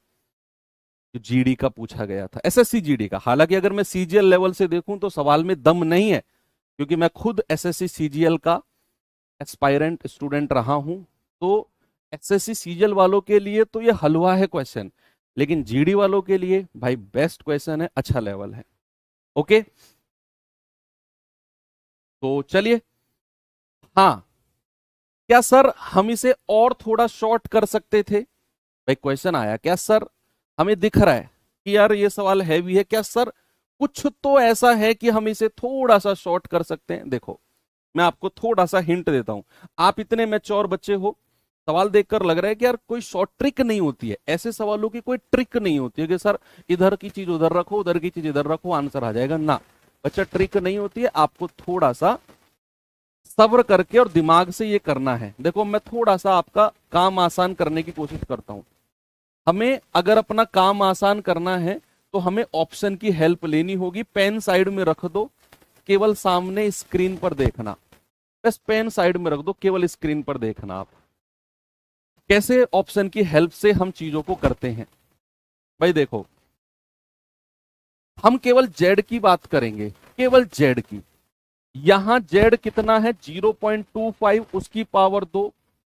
जो जीडी का पूछा गया था, एसएससी जीडी का। हालांकि अगर मैं सीजीएल लेवल से देखूं तो सवाल में दम नहीं है, क्योंकि मैं खुद एसएससी सीजीएल का एस्पायरेंट स्टूडेंट रहा हूं। तो एसएससी सीजीएल वालों के लिए तो ये हलवा है क्वेश्चन, लेकिन जीडी वालों के लिए भाई बेस्ट क्वेश्चन है, अच्छा लेवल है। ओके, तो चलिए। हाँ, क्या सर हम इसे और थोड़ा शॉर्ट कर सकते थे? भाई क्वेश्चन आया, क्या सर हमें दिख रहा है कि यार ये सवाल हैवी है, क्या सर कुछ तो ऐसा है कि हम इसे थोड़ा सा शॉर्ट कर सकते हैं? देखो मैं आपको थोड़ा सा हिंट देता हूं, आप इतने मैच्योर बच्चे हो, सवाल देखकर लग रहा है कि यार कोई शॉर्ट ट्रिक नहीं होती है, ऐसे सवालों की कोई ट्रिक नहीं होती है कि सर इधर की चीज उधर रखो, उधर की चीज इधर रखो, आंसर आ जाएगा। ना बच्चा, ट्रिक नहीं होती है, आपको थोड़ा सा सब्र करके और दिमाग से ये करना है। देखो मैं थोड़ा सा आपका काम आसान करने की कोशिश करता हूं। हमें अगर अपना काम आसान करना है तो हमें ऑप्शन की हेल्प लेनी होगी। पेन साइड में रख दो, केवल सामने स्क्रीन पर देखना, बस पेन साइड में रख दो, केवल स्क्रीन पर देखना। आप कैसे ऑप्शन की हेल्प से हम चीजों को करते हैं? भाई देखो, हम केवल जेड की बात करेंगे, केवल जेड की। यहां जेड कितना है, 0.25, उसकी पावर 2,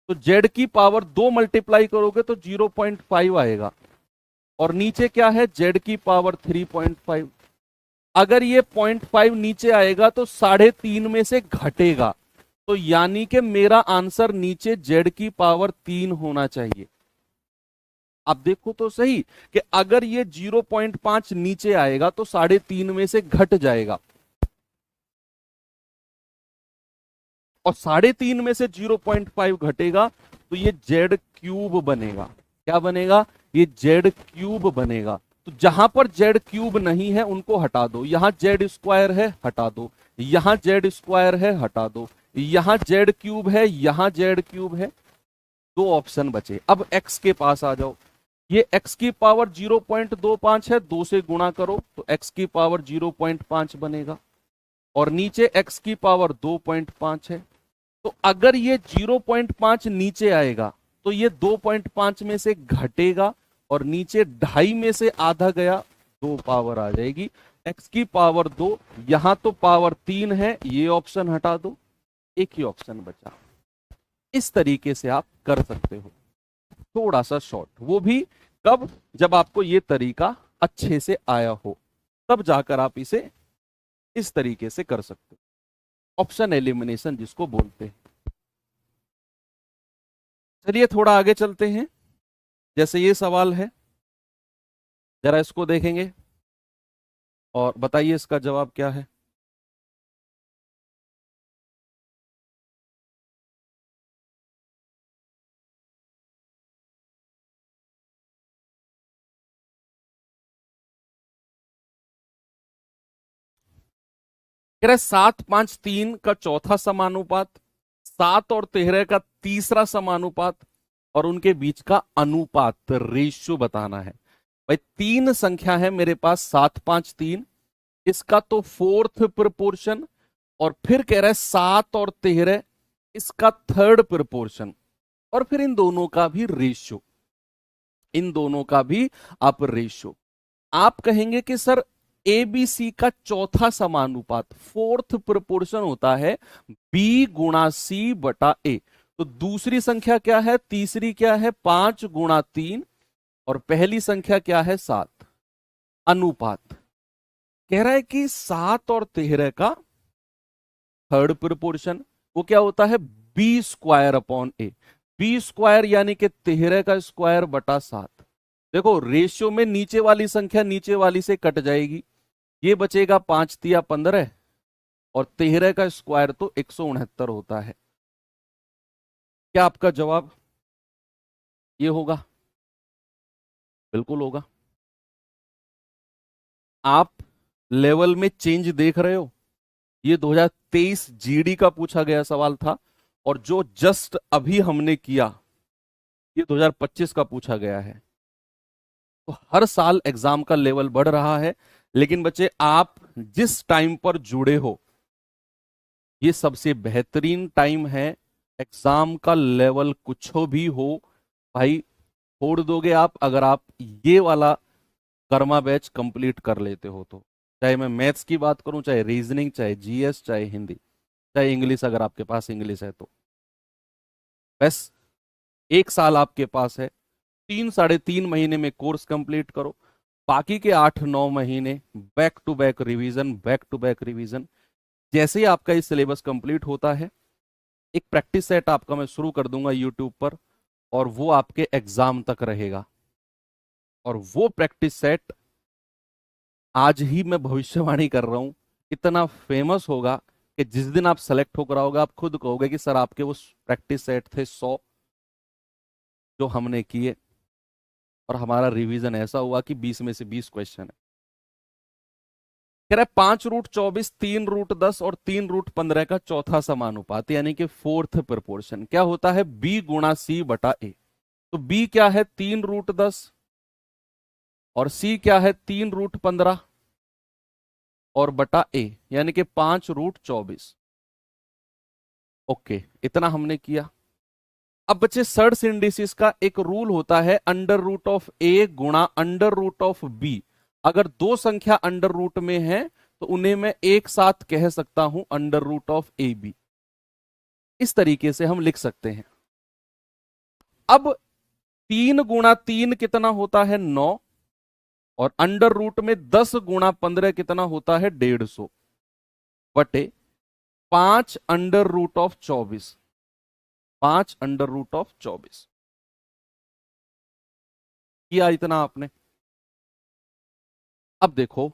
तो जेड की पावर 2 मल्टीप्लाई करोगे तो 0.5 आएगा। और नीचे क्या है, जेड की पावर 3.5। अगर ये 0.5 नीचे आएगा तो 3.5 में से घटेगा, तो यानी कि मेरा आंसर नीचे जेड की पावर 3 होना चाहिए। अब देखो तो सही कि अगर ये 0.5 नीचे आएगा तो 3.5 में से घट जाएगा, और 3.5 में से 0.5 घटेगा तो ये z³ बनेगा। क्या बनेगा? ये z³ बनेगा। तो जहां पर z³ नहीं है उनको हटा दो, यहां z² है हटा दो, यहां z² है हटा दो, यहां z³ है, यहां z³ है, 2 ऑप्शन बचे। अब x के पास आ जाओ, ये x की पावर 0.25 है, 2 से गुणा करो तो x की पावर 0.5 बनेगा, और नीचे x की पावर 2.5 है। तो अगर ये 0.5 नीचे आएगा तो ये 2.5 में से घटेगा, और नीचे 2.5 में से आधा गया, 2 पावर आ जाएगी, x की पावर 2, यहां तो पावर 3 है, ये ऑप्शन हटा दो, एक ही ऑप्शन बचा। इस तरीके से आप कर सकते हो, थोड़ा सा शॉर्ट। वो भी कब? जब आपको ये तरीका अच्छे से आया हो, तब जाकर आप इसे इस तरीके से कर सकते हो, ऑप्शन एलिमिनेशन जिसको बोलते हैं। चलिए थोड़ा आगे चलते हैं। जैसे ये सवाल है, जरा इसको देखेंगे और बताइए इसका जवाब क्या है। कह रहे 7 5 3 का चौथा समानुपात, 7 और 13 का तीसरा समानुपात, और उनके बीच का अनुपात रेशियो बताना है। भाई तीन संख्या है मेरे पास, 7 5 3, इसका तो फोर्थ प्रोपोर्शन, और फिर कह रहा है 7 और 13, इसका थर्ड प्रोपोर्शन, और फिर इन दोनों का भी रेशियो, इन दोनों का भी आप रेशियो। आप कहेंगे कि सर ए बी सी का चौथा समानुपात, फोर्थ प्रोपोर्शन होता है बी गुणा सी बटा ए, तो दूसरी संख्या क्या है, तीसरी क्या है, 5 गुणा 3, और पहली संख्या क्या है, 7। अनुपात कह रहा है कि 7 और 13 का थर्ड प्रोपोर्शन, वो क्या होता है, बी स्क्वायर अपॉन ए, बी स्क्वायर यानी कि 13 का स्क्वायर बटा 7। देखो रेशियो में नीचे वाली संख्या नीचे वाली से कट जाएगी, ये बचेगा 5 तिया 15, और 13 का स्क्वायर तो 169 होता है। क्या आपका जवाब ये होगा? बिल्कुल होगा। आप लेवल में चेंज देख रहे हो, ये 2023 जीडी का पूछा गया सवाल था, और जो जस्ट अभी हमने किया ये 2025 का पूछा गया है। तो हर साल एग्जाम का लेवल बढ़ रहा है, लेकिन बच्चे आप जिस टाइम पर जुड़े हो ये सबसे बेहतरीन टाइम है। एग्जाम का लेवल कुछ भी हो भाई, छोड़ दोगे आप अगर आप ये वाला कर्मा बैच कंप्लीट कर लेते हो तो। चाहे मैं मैथ्स की बात करूं, चाहे रीजनिंग, चाहे जीएस, चाहे हिंदी, चाहे इंग्लिश, अगर आपके पास इंग्लिश है तो बस 1 साल आपके पास है, 3 साढ़े 3 महीने में कोर्स कंप्लीट करो, बाकी के 8 9 महीने back to back revision, back to back revision. जैसे ही आपका ये सिलेबस कंप्लीट होता है, एक प्रैक्टिस सेट आपका मैं शुरू कर दूंगा यूट्यूब पर, और वो आपके एग्जाम तक रहेगा। और वो प्रैक्टिस सेट आज ही मैं भविष्यवाणी कर रहा हूं, इतना फेमस होगा कि जिस दिन आप सेलेक्ट होकर आओगे आप खुद कहोगे कि सर आपके वो प्रैक्टिस सेट थे 100 जो हमने किए, और हमारा रिवीजन ऐसा हुआ कि 20 में से 20 क्वेश्चन है। कह रहा है 5 रूट 24, 3 रूट 10 और 3 रूट 15 का चौथा समानुपात यानी कि फोर्थ प्रोपोर्शन क्या होता है, बी गुणा सी बटा ए। तो बी क्या है, 3 रूट 10, और सी क्या है, 3 रूट 15, और बटा ए यानी कि 5 रूट 24। ओके, इतना हमने किया। अब बच्चे सर्ड्स इंडिसेस का एक रूल होता है, अंडर रूट ऑफ ए गुणा अंडर रूट ऑफ बी। अगर दो संख्या अंडर रूट में है तो उन्हें मैं एक साथ कह सकता हूं under root of A B. इस तरीके से हम लिख सकते हैं। अब 3 गुणा 3 कितना होता है, 9, और अंडर रूट में 10 गुणा 15 कितना होता है, 150, बटे 5 under root of 24, 5 under root of 24 किया इतना आपने। अब देखो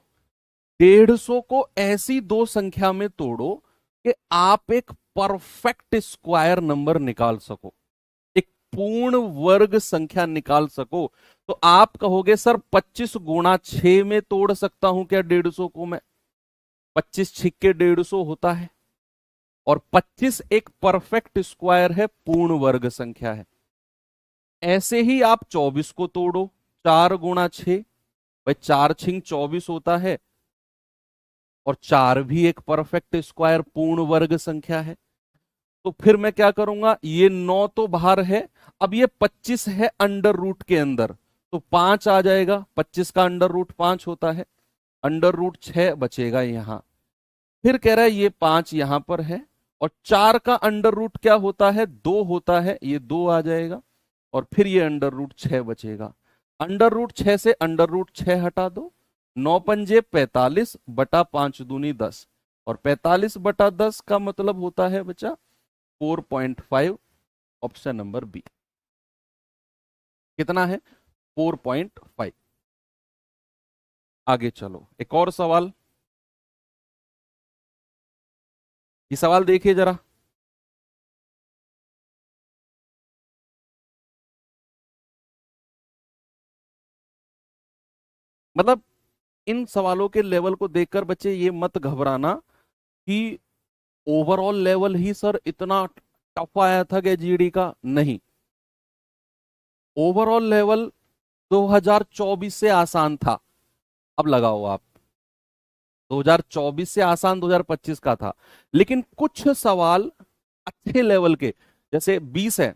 150 को ऐसी दो संख्या में तोड़ो कि आप एक परफेक्ट स्क्वायर नंबर निकाल सको, एक पूर्ण वर्ग संख्या निकाल सको। तो आप कहोगे सर 25 गुणा 6 में तोड़ सकता हूं क्या 150 को मैं, 25 6 के 150 होता है, और 25 एक परफेक्ट स्क्वायर है, पूर्ण वर्ग संख्या है। ऐसे ही आप 24 को तोड़ो, 4 गुणा 6, भाई 4 6 24 होता है, और 4 भी एक परफेक्ट स्क्वायर पूर्ण वर्ग संख्या है। तो फिर मैं क्या करूंगा, ये 9 तो बाहर है, अब ये 25 है अंडर रूट के अंदर, तो 5 आ जाएगा, 25 का अंडर रूट 5 होता है, अंडर रूट 6 बचेगा यहां। फिर कह रहा है ये 5 यहां पर है, और 4 का अंडर रूट क्या होता है, 2 होता है, ये 2 आ जाएगा, और फिर ये अंडर रूट 6 बचेगा। अंडर रूट 6 से अंडर रूट 6 हटा दो, 9 पंजे 45 बटा 5 दूनी 10, और 45/10 का मतलब होता है बच्चा 4.5। ऑप्शन नंबर बी कितना है, 4.5। आगे चलो, एक और सवाल। ये सवाल देखिए जरा। मतलब इन सवालों के लेवल को देखकर बच्चे ये मत घबराना कि ओवरऑल लेवल ही सर इतना टफ आया था कि जीडी का, नहीं। ओवरऑल लेवल 2024 से आसान था। अब लगाओ आप, 2024 से आसान 2025 का था, लेकिन कुछ सवाल अच्छे लेवल के, जैसे 20 है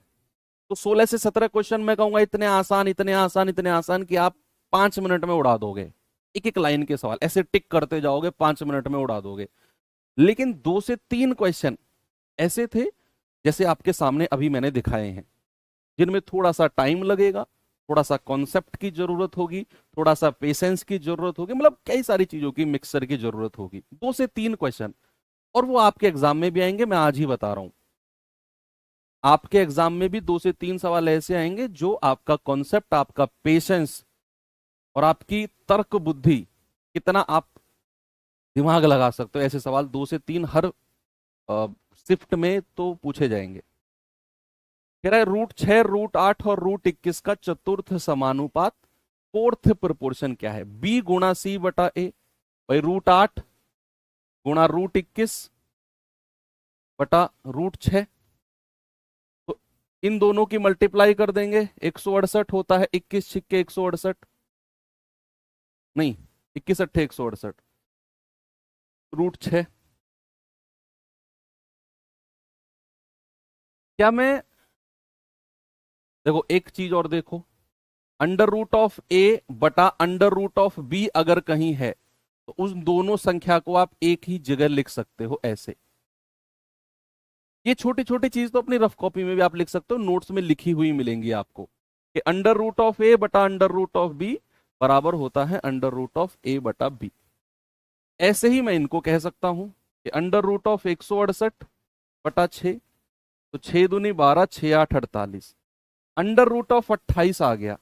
तो 16 से 17 क्वेश्चन मैं कहूंगा इतने आसान, इतने आसान, इतने आसान कि आप 5 मिनट में उड़ा दोगे। एक एक लाइन के सवाल ऐसे टिक करते जाओगे, 5 मिनट में उड़ा दोगे। लेकिन 2 से 3 क्वेश्चन ऐसे थे, जैसे आपके सामने अभी मैंने दिखाए हैं, जिनमें थोड़ा सा टाइम लगेगा, थोड़ा सा कॉन्सेप्ट की जरूरत होगी, थोड़ा सा पेशेंस की जरूरत होगी, मतलब कई सारी चीजों की मिक्सर की जरूरत होगी। 2 से 3 क्वेश्चन, और वो आपके एग्जाम में भी आएंगे, मैं आज ही बता रहा हूं। आपके एग्जाम में भी 2 से 3 सवाल ऐसे आएंगे जो आपका कॉन्सेप्ट, आपका पेशेंस और आपकी तर्क बुद्धि, कितना आप दिमाग लगा सकते हो, ऐसे सवाल 2 से 3 हर शिफ्ट में तो पूछे जाएंगे। कह रहा है √6, √8 और √21 का चतुर्थ समानुपात, फोर्थ प्रोपोर्शन क्या है? बी गुणा सी बटा ए। भाई √8 गुणा √21 बटा √6, तो इन दोनों की मल्टीप्लाई कर देंगे, 168 होता है। 21 छिक्के 168, नहीं 21 अट्ठे 168, √6। क्या मैं, देखो एक चीज और देखो, √A बटा √B अगर कहीं है तो उस दोनों संख्या को आप एक ही जगह लिख सकते हो ऐसे। ये छोटी छोटी चीज तो अपनी रफ कॉपी में भी आप लिख सकते हो, नोट्स में लिखी हुई मिलेंगी आपको, कि √A बटा √B बराबर होता है √A बटा B। ऐसे ही मैं इनको कह सकता हूं कि √168 बटा 6, तो 6 दूनी 12, 6 8 48, √28 आ गया।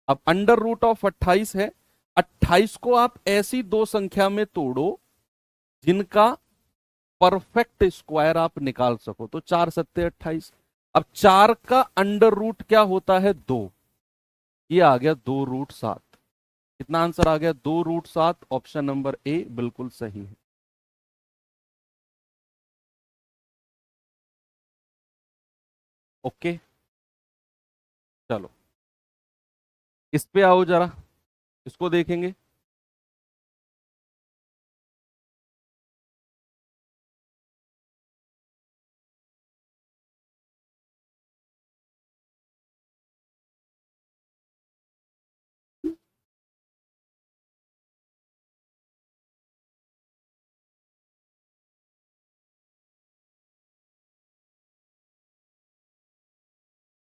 अब √28 है, 28 को आप ऐसी दो संख्या में तोड़ो जिनका परफेक्ट स्क्वायर आप निकाल सको, तो 4 सत्ते 28। अब 4 का अंडर रूट क्या होता है? 2। ये आ गया 2√7। कितना आंसर आ गया? 2√7। ऑप्शन नंबर ए बिल्कुल सही है। ओके, चलो इस पे आओ जरा, इसको देखेंगे।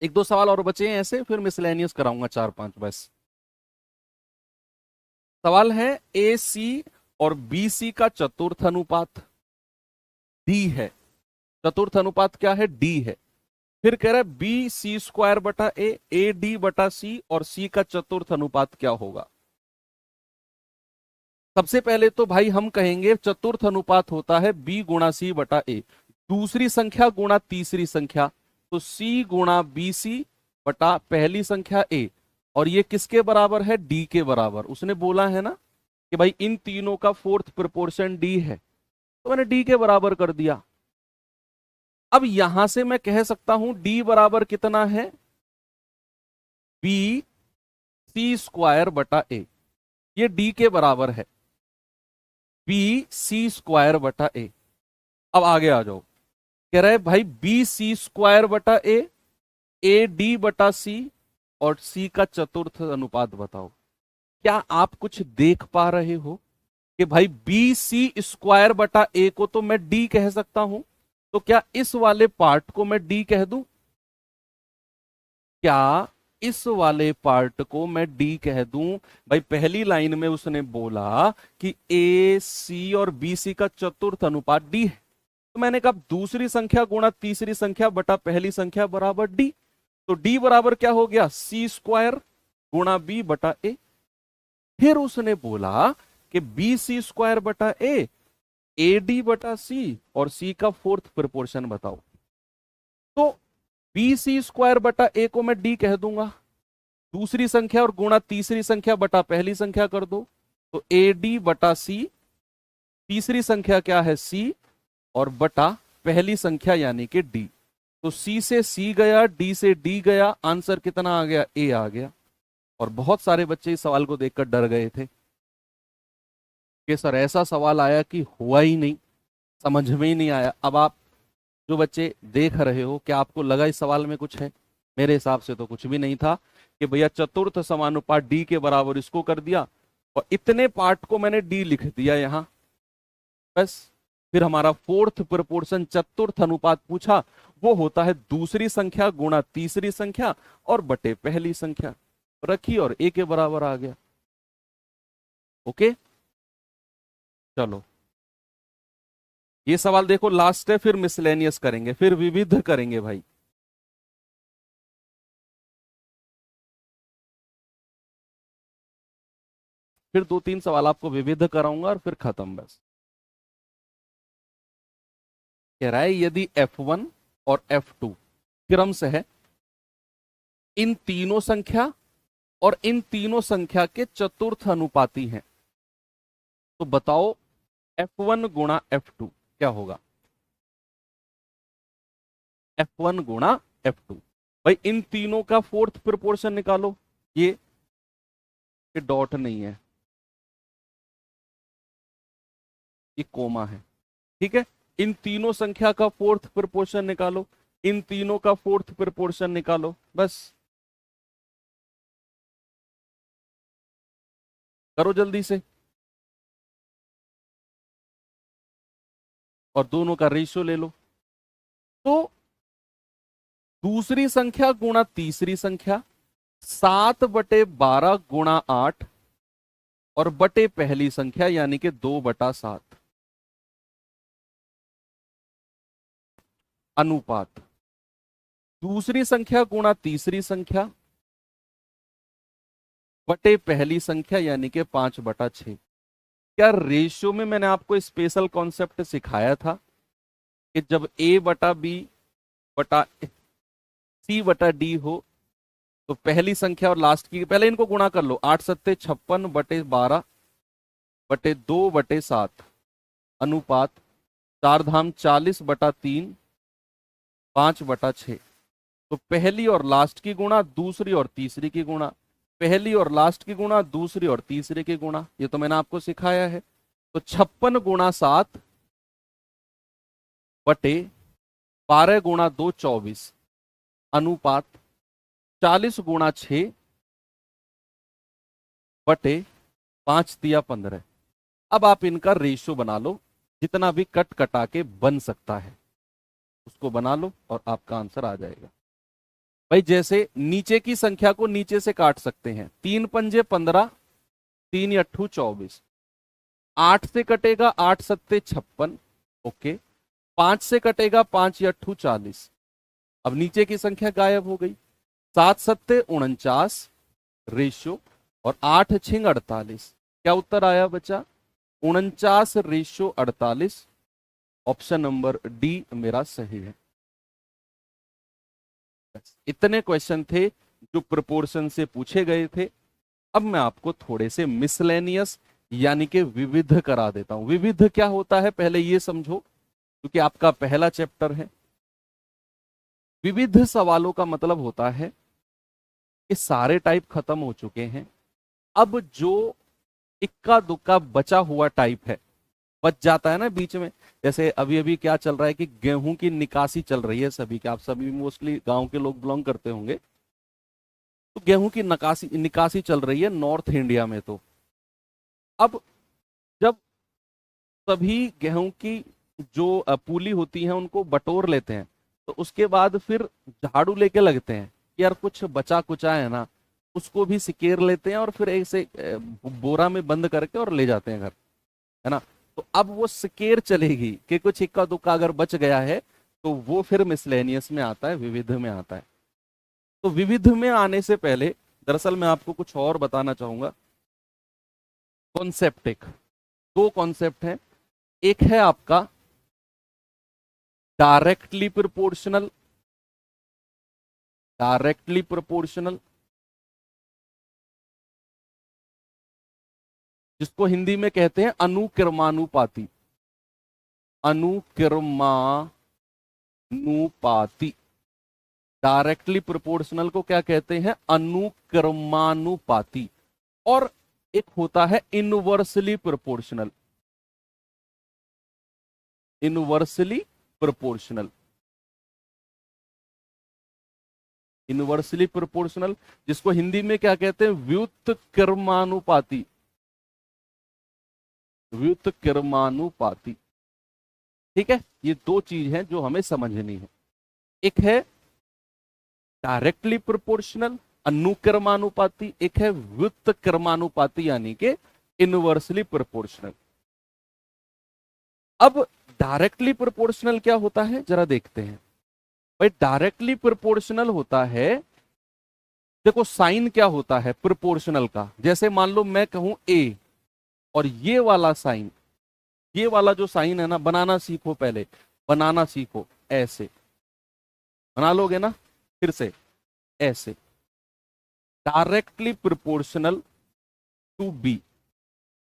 एक दो सवाल और बचे हैं ऐसे, फिर मिसलेनियस कराऊंगा 4 5 बस। सवाल है ए सी और बी सी का चतुर्थ अनुपात डी है। चतुर्थ अनुपात क्या है? डी है। फिर कह रहा है B C² बटा ए डी बटा सी, और सी का चतुर्थ अनुपात क्या होगा? सबसे पहले तो भाई हम कहेंगे चतुर्थ अनुपात होता है B गुणा सी बटा ए, दूसरी संख्या गुणा तीसरी संख्या, तो C गुणा BC बटा पहली संख्या ए, और ये किसके बराबर है? D के बराबर। उसने बोला है ना कि भाई इन तीनों का फोर्थ प्रोपोर्शन D है, तो मैंने D के बराबर कर दिया। अब यहां से मैं कह सकता हूं D बराबर कितना है? B C² बटा ए, ये D के बराबर है, B C² बटा ए। अब आगे आ जाओ, कह रहा है भाई B C² बटा ए डी बटा सी, और सी का चतुर्थ अनुपात बताओ। क्या आप कुछ देख पा रहे हो कि भाई B C² बटा ए को तो मैं D कह सकता हूं, तो क्या इस वाले पार्ट को मैं D कह दूं? क्या इस वाले पार्ट को मैं D कह दूं? भाई पहली लाइन में उसने बोला कि ए सी और बी सी का चतुर्थ अनुपात D है, तो मैंने कहा दूसरी संख्या गुणा तीसरी संख्या बटा पहली संख्या बराबर D, तो D बराबर क्या हो गया? C² गुणा B बटा ए। फिर उसने बोला कि बी सी स्क्वायर बटा ए डी बटा सी, और सी का फोर्थ प्रोपोर्शन बताओ। तो बी सी स्क्वायर बटा ए को मैं डी कह दूंगा, दूसरी संख्या और गुणा तीसरी संख्या बटा पहली संख्या कर दो, तो ए डी बटा सी, तीसरी संख्या क्या है सी, और बटा पहली संख्या यानी कि डी। तो सी से सी गया, डी से डी गया, आंसर कितना आ गया, ए आ गया। और बहुत सारे बच्चे इस सवाल को देखकर डर गए थे कि सर ऐसा सवाल आया कि हुआ ही नहीं, समझ में ही नहीं आया। अब आप जो बच्चे देख रहे हो, क्या आपको लगा इस सवाल में कुछ है? मेरे हिसाब से तो कुछ भी नहीं था कि भैया चतुर्थ समानुपात डी के बराबर इसको कर दिया और इतने पार्ट को मैंने डी लिख दिया यहां, बस। फिर हमारा फोर्थ प्रोपोर्शन चतुर्थ अनुपात पूछा, वो होता है दूसरी संख्या गुणा तीसरी संख्या और बटे पहली संख्या, रखी और ए के बराबर आ गया। ओके, चलो ये सवाल देखो लास्ट है, फिर मिसलेनियस करेंगे, फिर विविध करेंगे भाई। फिर 2-3 सवाल आपको विविध कराऊंगा और फिर खत्म, बस। कह रहा है यदि F1 और F2 क्रम से है, इन तीनों संख्या और इन तीनों संख्या के चतुर्थ अनुपाती हैं, तो बताओ F1 गुणा F2 क्या होगा? F1 गुणा F2, भाई इन तीनों का फोर्थ प्रोपोर्शन निकालो। ये डॉट नहीं है, ये कोमा है, ठीक है। इन तीनों संख्या का फोर्थ प्रोपोर्शन निकालो, इन तीनों का फोर्थ प्रोपोर्शन निकालो, बस करो जल्दी से। और दोनों का रेशियो ले लो, तो दूसरी संख्या गुणा तीसरी संख्या 7/12 गुणा 8 और बटे पहली संख्या यानी कि 2/7 अनुपात दूसरी संख्या गुणा तीसरी संख्या बटे पहली संख्या यानी कि 5/6। क्या रेशियो में मैंने आपको स्पेशल कॉन्सेप्ट सिखाया था कि जब a बटा बी बटा सी बटा डी हो तो पहली संख्या और लास्ट की पहले इनको गुणा कर लो, 8 सत्ते 56 बटे 12 बटे 2/7 अनुपात 4 धाम 40/3 5/6। तो पहली और लास्ट की गुणा, दूसरी और तीसरी की गुणा, पहली और लास्ट की गुणा, दूसरी और तीसरी की गुणा, ये तो मैंने आपको सिखाया है। तो 56 गुणा 7 बटे 12 गुणा 2 24 अनुपात 40 गुणा 6 बटे 5 दिया 15। अब आप इनका रेशियो बना लो, जितना भी कट कटा के बन सकता है उसको बना लो और आपका आंसर आ जाएगा। भाई जैसे नीचे की संख्या को नीचे से काट सकते हैं, 3 पंजे 15, 3 अट्ठू 24, 8 से कटेगा 8 सत्ते 56, ओके, 5 से कटेगा 5 अट्ठू 40। अब नीचे की संख्या गायब हो गई, 7 सत्ते 49 रेशियो और 8 छिंग 48। क्या उत्तर आया बच्चा? 49 रेशियो 48। ऑप्शन नंबर डी मेरा सही है। इतने क्वेश्चन थे जो प्रोपोर्शन से पूछे गए थे। अब मैं आपको थोड़े से मिसलेनियस यानी कि विविध करा देता हूं। विविध क्या होता है पहले ये समझो, क्योंकि आपका पहला चैप्टर है। विविध सवालों का मतलब होता है कि सारे टाइप खत्म हो चुके हैं, अब जो इक्का दुक्का बचा हुआ टाइप है, बच जाता है ना बीच में। जैसे अभी अभी क्या चल रहा है कि गेहूं की निकासी चल रही है सभी के, आप सभी मोस्टली गांव के लोग बिलोंग करते होंगे, तो गेहूं की निकासी चल रही है नॉर्थ इंडिया में। तो अब जब सभी गेहूं की जो पूली होती है उनको बटोर लेते हैं, तो उसके बाद फिर झाड़ू लेके लगते हैं कि यार कुछ बचा कुचा है ना, उसको भी सिकेर लेते हैं और फिर ऐसे बोरा में बंद करके और ले जाते हैं घर, है ना। तो अब वो सिकेर चलेगी कि कुछ इक्का दुक्का अगर बच गया है तो वो फिर मिसलेनियस में आता है, विविध में आता है। तो विविध में आने से पहले दरअसल मैं आपको कुछ और बताना चाहूंगा कॉन्सेप्ट एक, दो कॉन्सेप्ट हैं। एक है आपका डायरेक्टली प्रोपोर्शनल, डायरेक्टली प्रोपोर्शनल, जिसको हिंदी में कहते हैं अनुक्रमानुपाती, अनुक्रमानुपाती। डायरेक्टली प्रोपोर्शनल को क्या कहते हैं? अनुक्रमानुपाती। और एक होता है inversely proportional, inversely proportional, inversely proportional, जिसको हिंदी में क्या कहते हैं? व्युत्क्रमानुपाती, व्युत्क्रमानुपाती। ठीक है, ये दो चीज हैं जो हमें समझनी है। एक है डायरेक्टली प्रोपोर्शनल अनुक्रमानुपाती, एक है व्युत्क्रमानुपाती यानी कि इनवर्सली प्रोपोर्शनल। अब डायरेक्टली प्रोपोर्शनल क्या होता है जरा देखते हैं। भाई डायरेक्टली प्रोपोर्शनल होता है, देखो साइन क्या होता है प्रोपोर्शनल का, जैसे मान लो मैं कहूं ए, और ये वाला साइन, ये वाला जो साइन है ना, बनाना सीखो, पहले बनाना सीखो, ऐसे बना लोगे ना, फिर से ऐसे, डायरेक्टली प्रोपोर्शनल टू बी।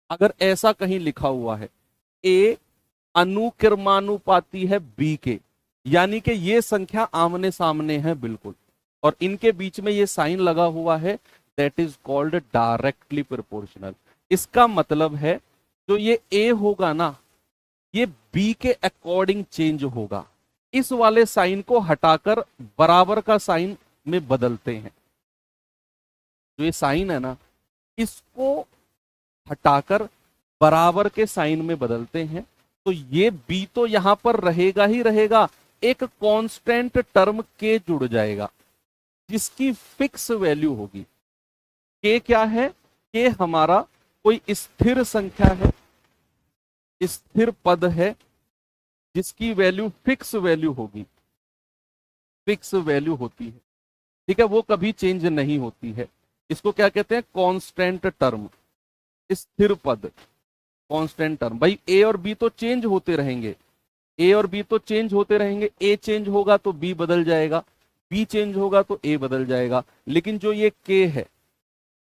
अगर ऐसा कहीं लिखा हुआ है ए अनुक्रमानुपाती है बी के, यानी कि ये संख्या आमने सामने है बिल्कुल, और इनके बीच में ये साइन लगा हुआ है, that is called directly proportional. इसका मतलब है जो ये ए होगा ना, ये बी के अकॉर्डिंग चेंज होगा। इस वाले साइन को हटाकर बराबर का साइन में बदलते हैं। जो ये साइन है ना, इसको हटाकर बराबर के साइन में बदलते हैं, तो ये बी तो यहां पर रहेगा ही रहेगा, एक कांस्टेंट टर्म के जुड़ जाएगा जिसकी फिक्स वैल्यू होगी। के क्या है? के हमारा कोई स्थिर संख्या है, स्थिर पद है, जिसकी वैल्यू फिक्स वैल्यू होगी, फिक्स वैल्यू होती है। ठीक है, वो कभी चेंज नहीं होती है। इसको क्या कहते हैं? कांस्टेंट टर्म, स्थिर पद, कांस्टेंट टर्म। भाई ए और बी तो चेंज होते रहेंगे, ए और बी तो चेंज होते रहेंगे, ए चेंज होगा तो बी बदल जाएगा, बी चेंज होगा तो ए बदल जाएगा, लेकिन जो ये के है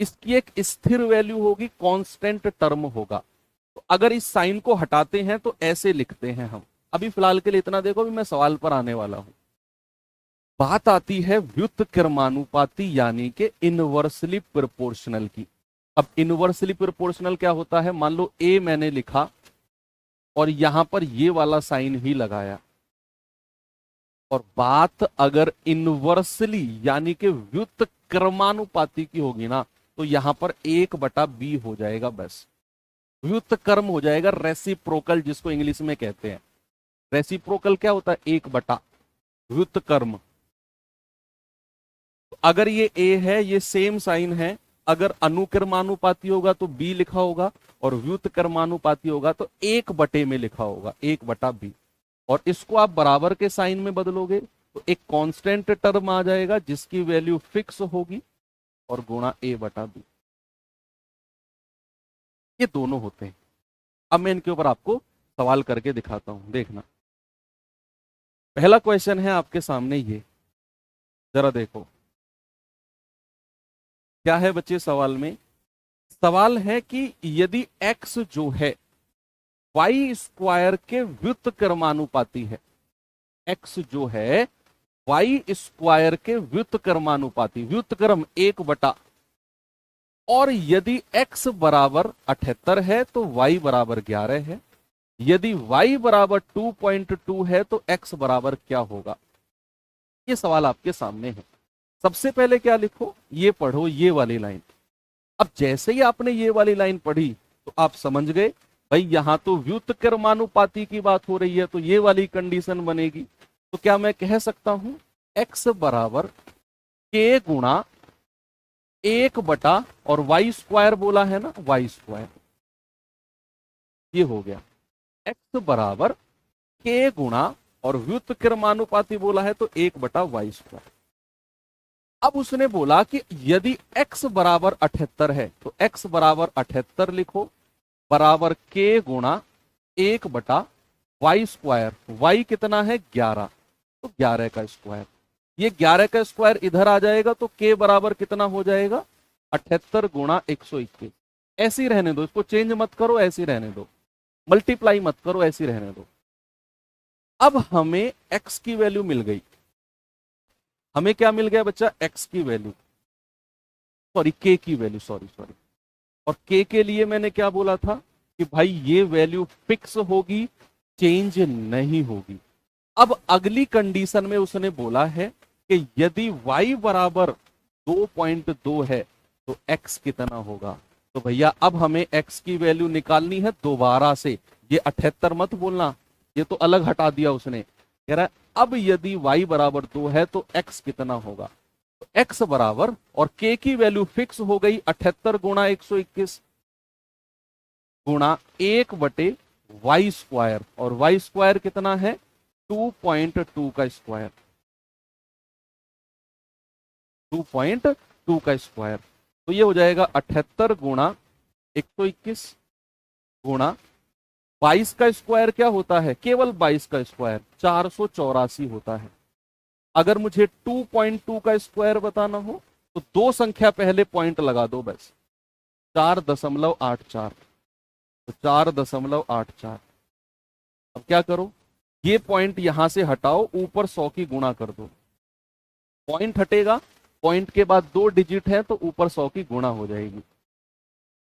इसकी एक स्थिर वैल्यू होगी, कांस्टेंट टर्म होगा। तो अगर इस साइन को हटाते हैं तो ऐसे लिखते हैं हम। अभी फिलहाल के लिए इतना देखो, अभी मैं सवाल पर आने वाला हूं। बात आती है व्युत्क्रमानुपाती यानी कि इनवर्सली प्रोपोर्शनल की। अब इनवर्सली प्रोपोर्शनल क्या होता है? मान लो ए मैंने लिखा और यहां पर ये वाला साइन ही लगाया, और बात अगर इनवर्सली यानी कि व्युत्क्रमानुपाती की होगी ना, तो यहां पर 1/b हो जाएगा, बस व्युत्क्रम हो जाएगा, रेसिप्रोकल जिसको इंग्लिश में कहते हैं। रेसिप्रोकल क्या होता है? 1/, व्युत्क्रम। अगर ये ए है, ये सेम साइन है, अगर अनुक्रमानुपाती होगा तो बी लिखा होगा, और व्युत्क्रमानुपाती होगा तो 1/, में लिखा होगा, 1/b। और इसको आप बराबर के साइन में बदलोगे तो एक कांस्टेंट टर्म आ जाएगा जिसकी वैल्यू फिक्स होगी, और गुणा a/b। ये दोनों होते हैं। अब मैं इनके ऊपर आपको सवाल करके दिखाता हूं, देखना। पहला क्वेश्चन है आपके सामने, ये जरा देखो क्या है बच्चे सवाल में। सवाल है कि यदि x जो है y स्क्वायर के व्युत्क्रमानुपाती है, x जो है y स्क्वायर के व्युत्क्रमानुपाती, व्युत्क्रम 1/, और यदि x बराबर 78 है तो y बराबर 11 है, यदि y बराबर 2.2 है तो x बराबर क्या होगा? ये सवाल आपके सामने है। सबसे पहले क्या लिखो, ये पढ़ो ये वाली लाइन। अब जैसे ही आपने ये वाली लाइन पढ़ी तो आप समझ गए भाई यहां तो व्युत्क्रमानुपाती की बात हो रही है, तो ये वाली कंडीशन बनेगी। तो क्या मैं कह सकता हूं x बराबर k गुणा 1/, और y स्क्वायर बोला है ना, y स्क्वायर, ये हो गया x बराबर k गुणा, और व्युत्क्रमानुपाती बोला है तो 1/y स्क्वायर। अब उसने बोला कि यदि x बराबर 78 है तो x बराबर 78 लिखो, बराबर के गुणा 1/y²। y कितना है 11, तो 11 का स्क्वायर। ये 11 का स्क्वायर इधर आ जाएगा तो k बराबर कितना हो जाएगा 78 गुणा 121। ऐसे ही रहने दो, इसको चेंज मत करो, ऐसे ही रहने दो, मल्टीप्लाई मत करो, ऐसे ही रहने दो। अब हमें x की वैल्यू मिल गई। हमें क्या मिल गया बच्चा, x की वैल्यू, सॉरी k की वैल्यू, सॉरी सॉरी। और k के लिए मैंने क्या बोला था कि भाई ये वैल्यू फिक्स होगी, चेंज नहीं होगी। अब अगली कंडीशन में उसने बोला है कि यदि y बराबर 2.2 है तो x कितना होगा। तो भैया अब हमें x की वैल्यू निकालनी है दोबारा से। ये 78 मत बोलना, ये तो अलग हटा दिया उसने। कह रहा है अब यदि y बराबर 2 है तो x कितना होगा। तो x बराबर, और k की वैल्यू फिक्स हो गई 78 गुणा 121 गुणा 1/y²। और y² कितना है 2.2 का स्क्वायर, 2.2 का स्क्वायर। तो ये हो जाएगा 78 गुणा 121 गुणा 22 का स्क्वायर क्या होता है, केवल 22 का स्क्वायर 484 होता है। अगर मुझे 2.2 का स्क्वायर बताना हो तो दो संख्या पहले पॉइंट लगा दो बस, 4.84, तो 4.84। अब क्या करो, ये पॉइंट यहां से हटाओ, ऊपर 100 की गुणा कर दो। पॉइंट हटेगा, पॉइंट के बाद 2 डिजिट है तो ऊपर 100 की गुणा हो जाएगी।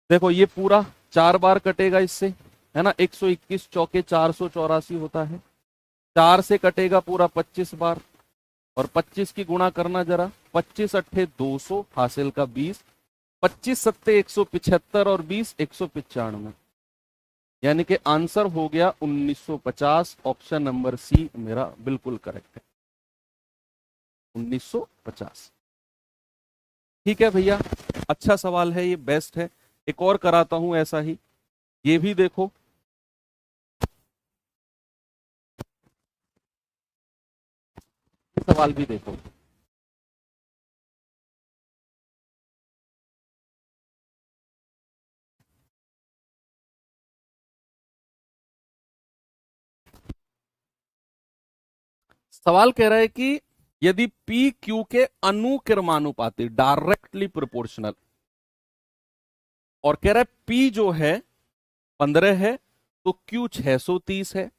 देखो ये पूरा 4 बार कटेगा इससे, है ना, 121 चौके 484 होता है। 4 से कटेगा पूरा 25 बार, और 25 की गुणा करना जरा, 25 अट्ठे 200 हासिल का 20, 25 सत्ते 175 और 20 195, यानी कि आंसर हो गया 1950। ऑप्शन नंबर सी मेरा बिल्कुल करेक्ट है, 1950। ठीक है भैया, अच्छा सवाल है ये, बेस्ट है। एक और कराता हूं ऐसा ही, ये भी देखो। सवाल भी देखो। सवाल कह रहा है कि यदि P Q के अनुक्रमानुपाती, डायरेक्टली प्रोपोर्शनल, और कह रहा है P जो है 15 है तो Q 630 है। कह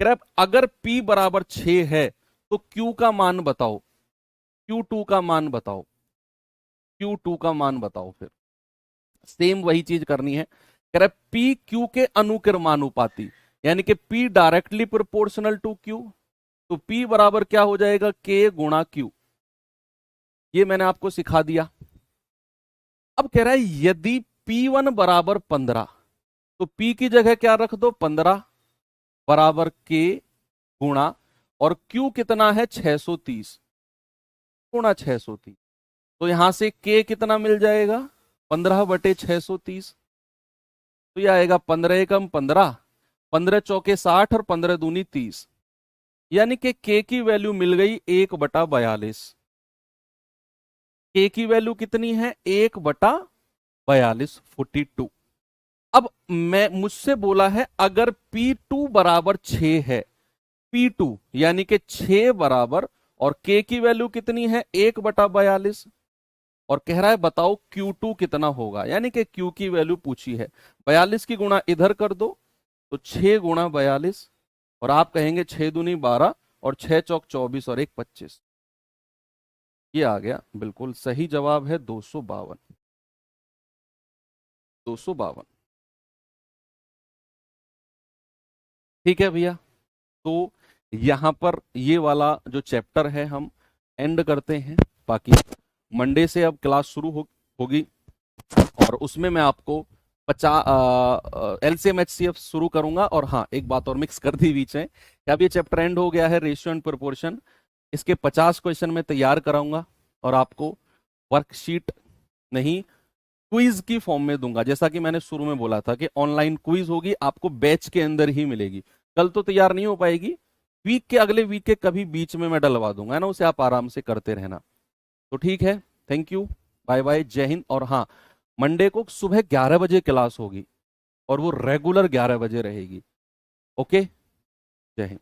रहा है अगर P बराबर 6 है तो Q का मान बताओ, Q2 का मान बताओ, Q2 का मान बताओ। फिर सेम वही चीज करनी है। कह रहा है P Q के अनुक्रमानुपाती, यानी कि P directly proportional to Q, तो P बराबर क्या हो जाएगा K गुणा Q। ये मैंने आपको सिखा दिया। अब कह रहा है यदि P1 बराबर 15 तो P की जगह क्या रख दो 15 बराबर K गुणा, और Q कितना है 630 गुणा 630, तो यहां से K कितना मिल जाएगा 15/630। तो यह आएगा 15 एकम 15, 15 चौके 60 और 15 दूनी 30, यानी कि K की वैल्यू मिल गई 1/42। K की वैल्यू कितनी है 1/42, 42। अब मैं मुझसे बोला है अगर P2 बराबर 6 है, P2 यानी कि 6 बराबर, और K की वैल्यू कितनी है 1/42, और कह रहा है बताओ Q2 कितना होगा, यानी कि Q की वैल्यू पूछी है। 42 की गुणा इधर कर दो, तो 6 गुणा 42, और आप कहेंगे 6 दूनी 12 और 6 चौक 24 और 1 25। ये आ गया बिल्कुल सही जवाब है 252, 252। ठीक है भैया, तो यहां पर ये वाला जो चैप्टर है हम एंड करते हैं। बाकी मंडे से अब क्लास शुरू होगी, और उसमें मैं आपको 50 LCM HCF शुरू करूंगा। और हाँ, एक बात और मिक्स कर दी बीच में कि अब ये चैप्टर एंड हो गया है, रेशियो एंड प्रोपोर्शन। इसके 50 क्वेश्चन में तैयार कराऊंगा और आपको वर्कशीट नहीं, क्विज की फॉर्म में दूंगा। जैसा कि मैंने शुरू में बोला था कि ऑनलाइन क्विज होगी, आपको बैच के अंदर ही मिलेगी। कल तो तैयार नहीं हो पाएगी, वीक के अगले वीक के कभी बीच में मैं डलवा दूंगा, है ना, उसे आप आराम से करते रहना। तो ठीक है, थैंक यू, बाय बाय, जय हिंद। और हाँ, मंडे को सुबह 11 बजे क्लास होगी। और वो रेगुलर 11 बजे रहेगी। ओके, जय हिंद।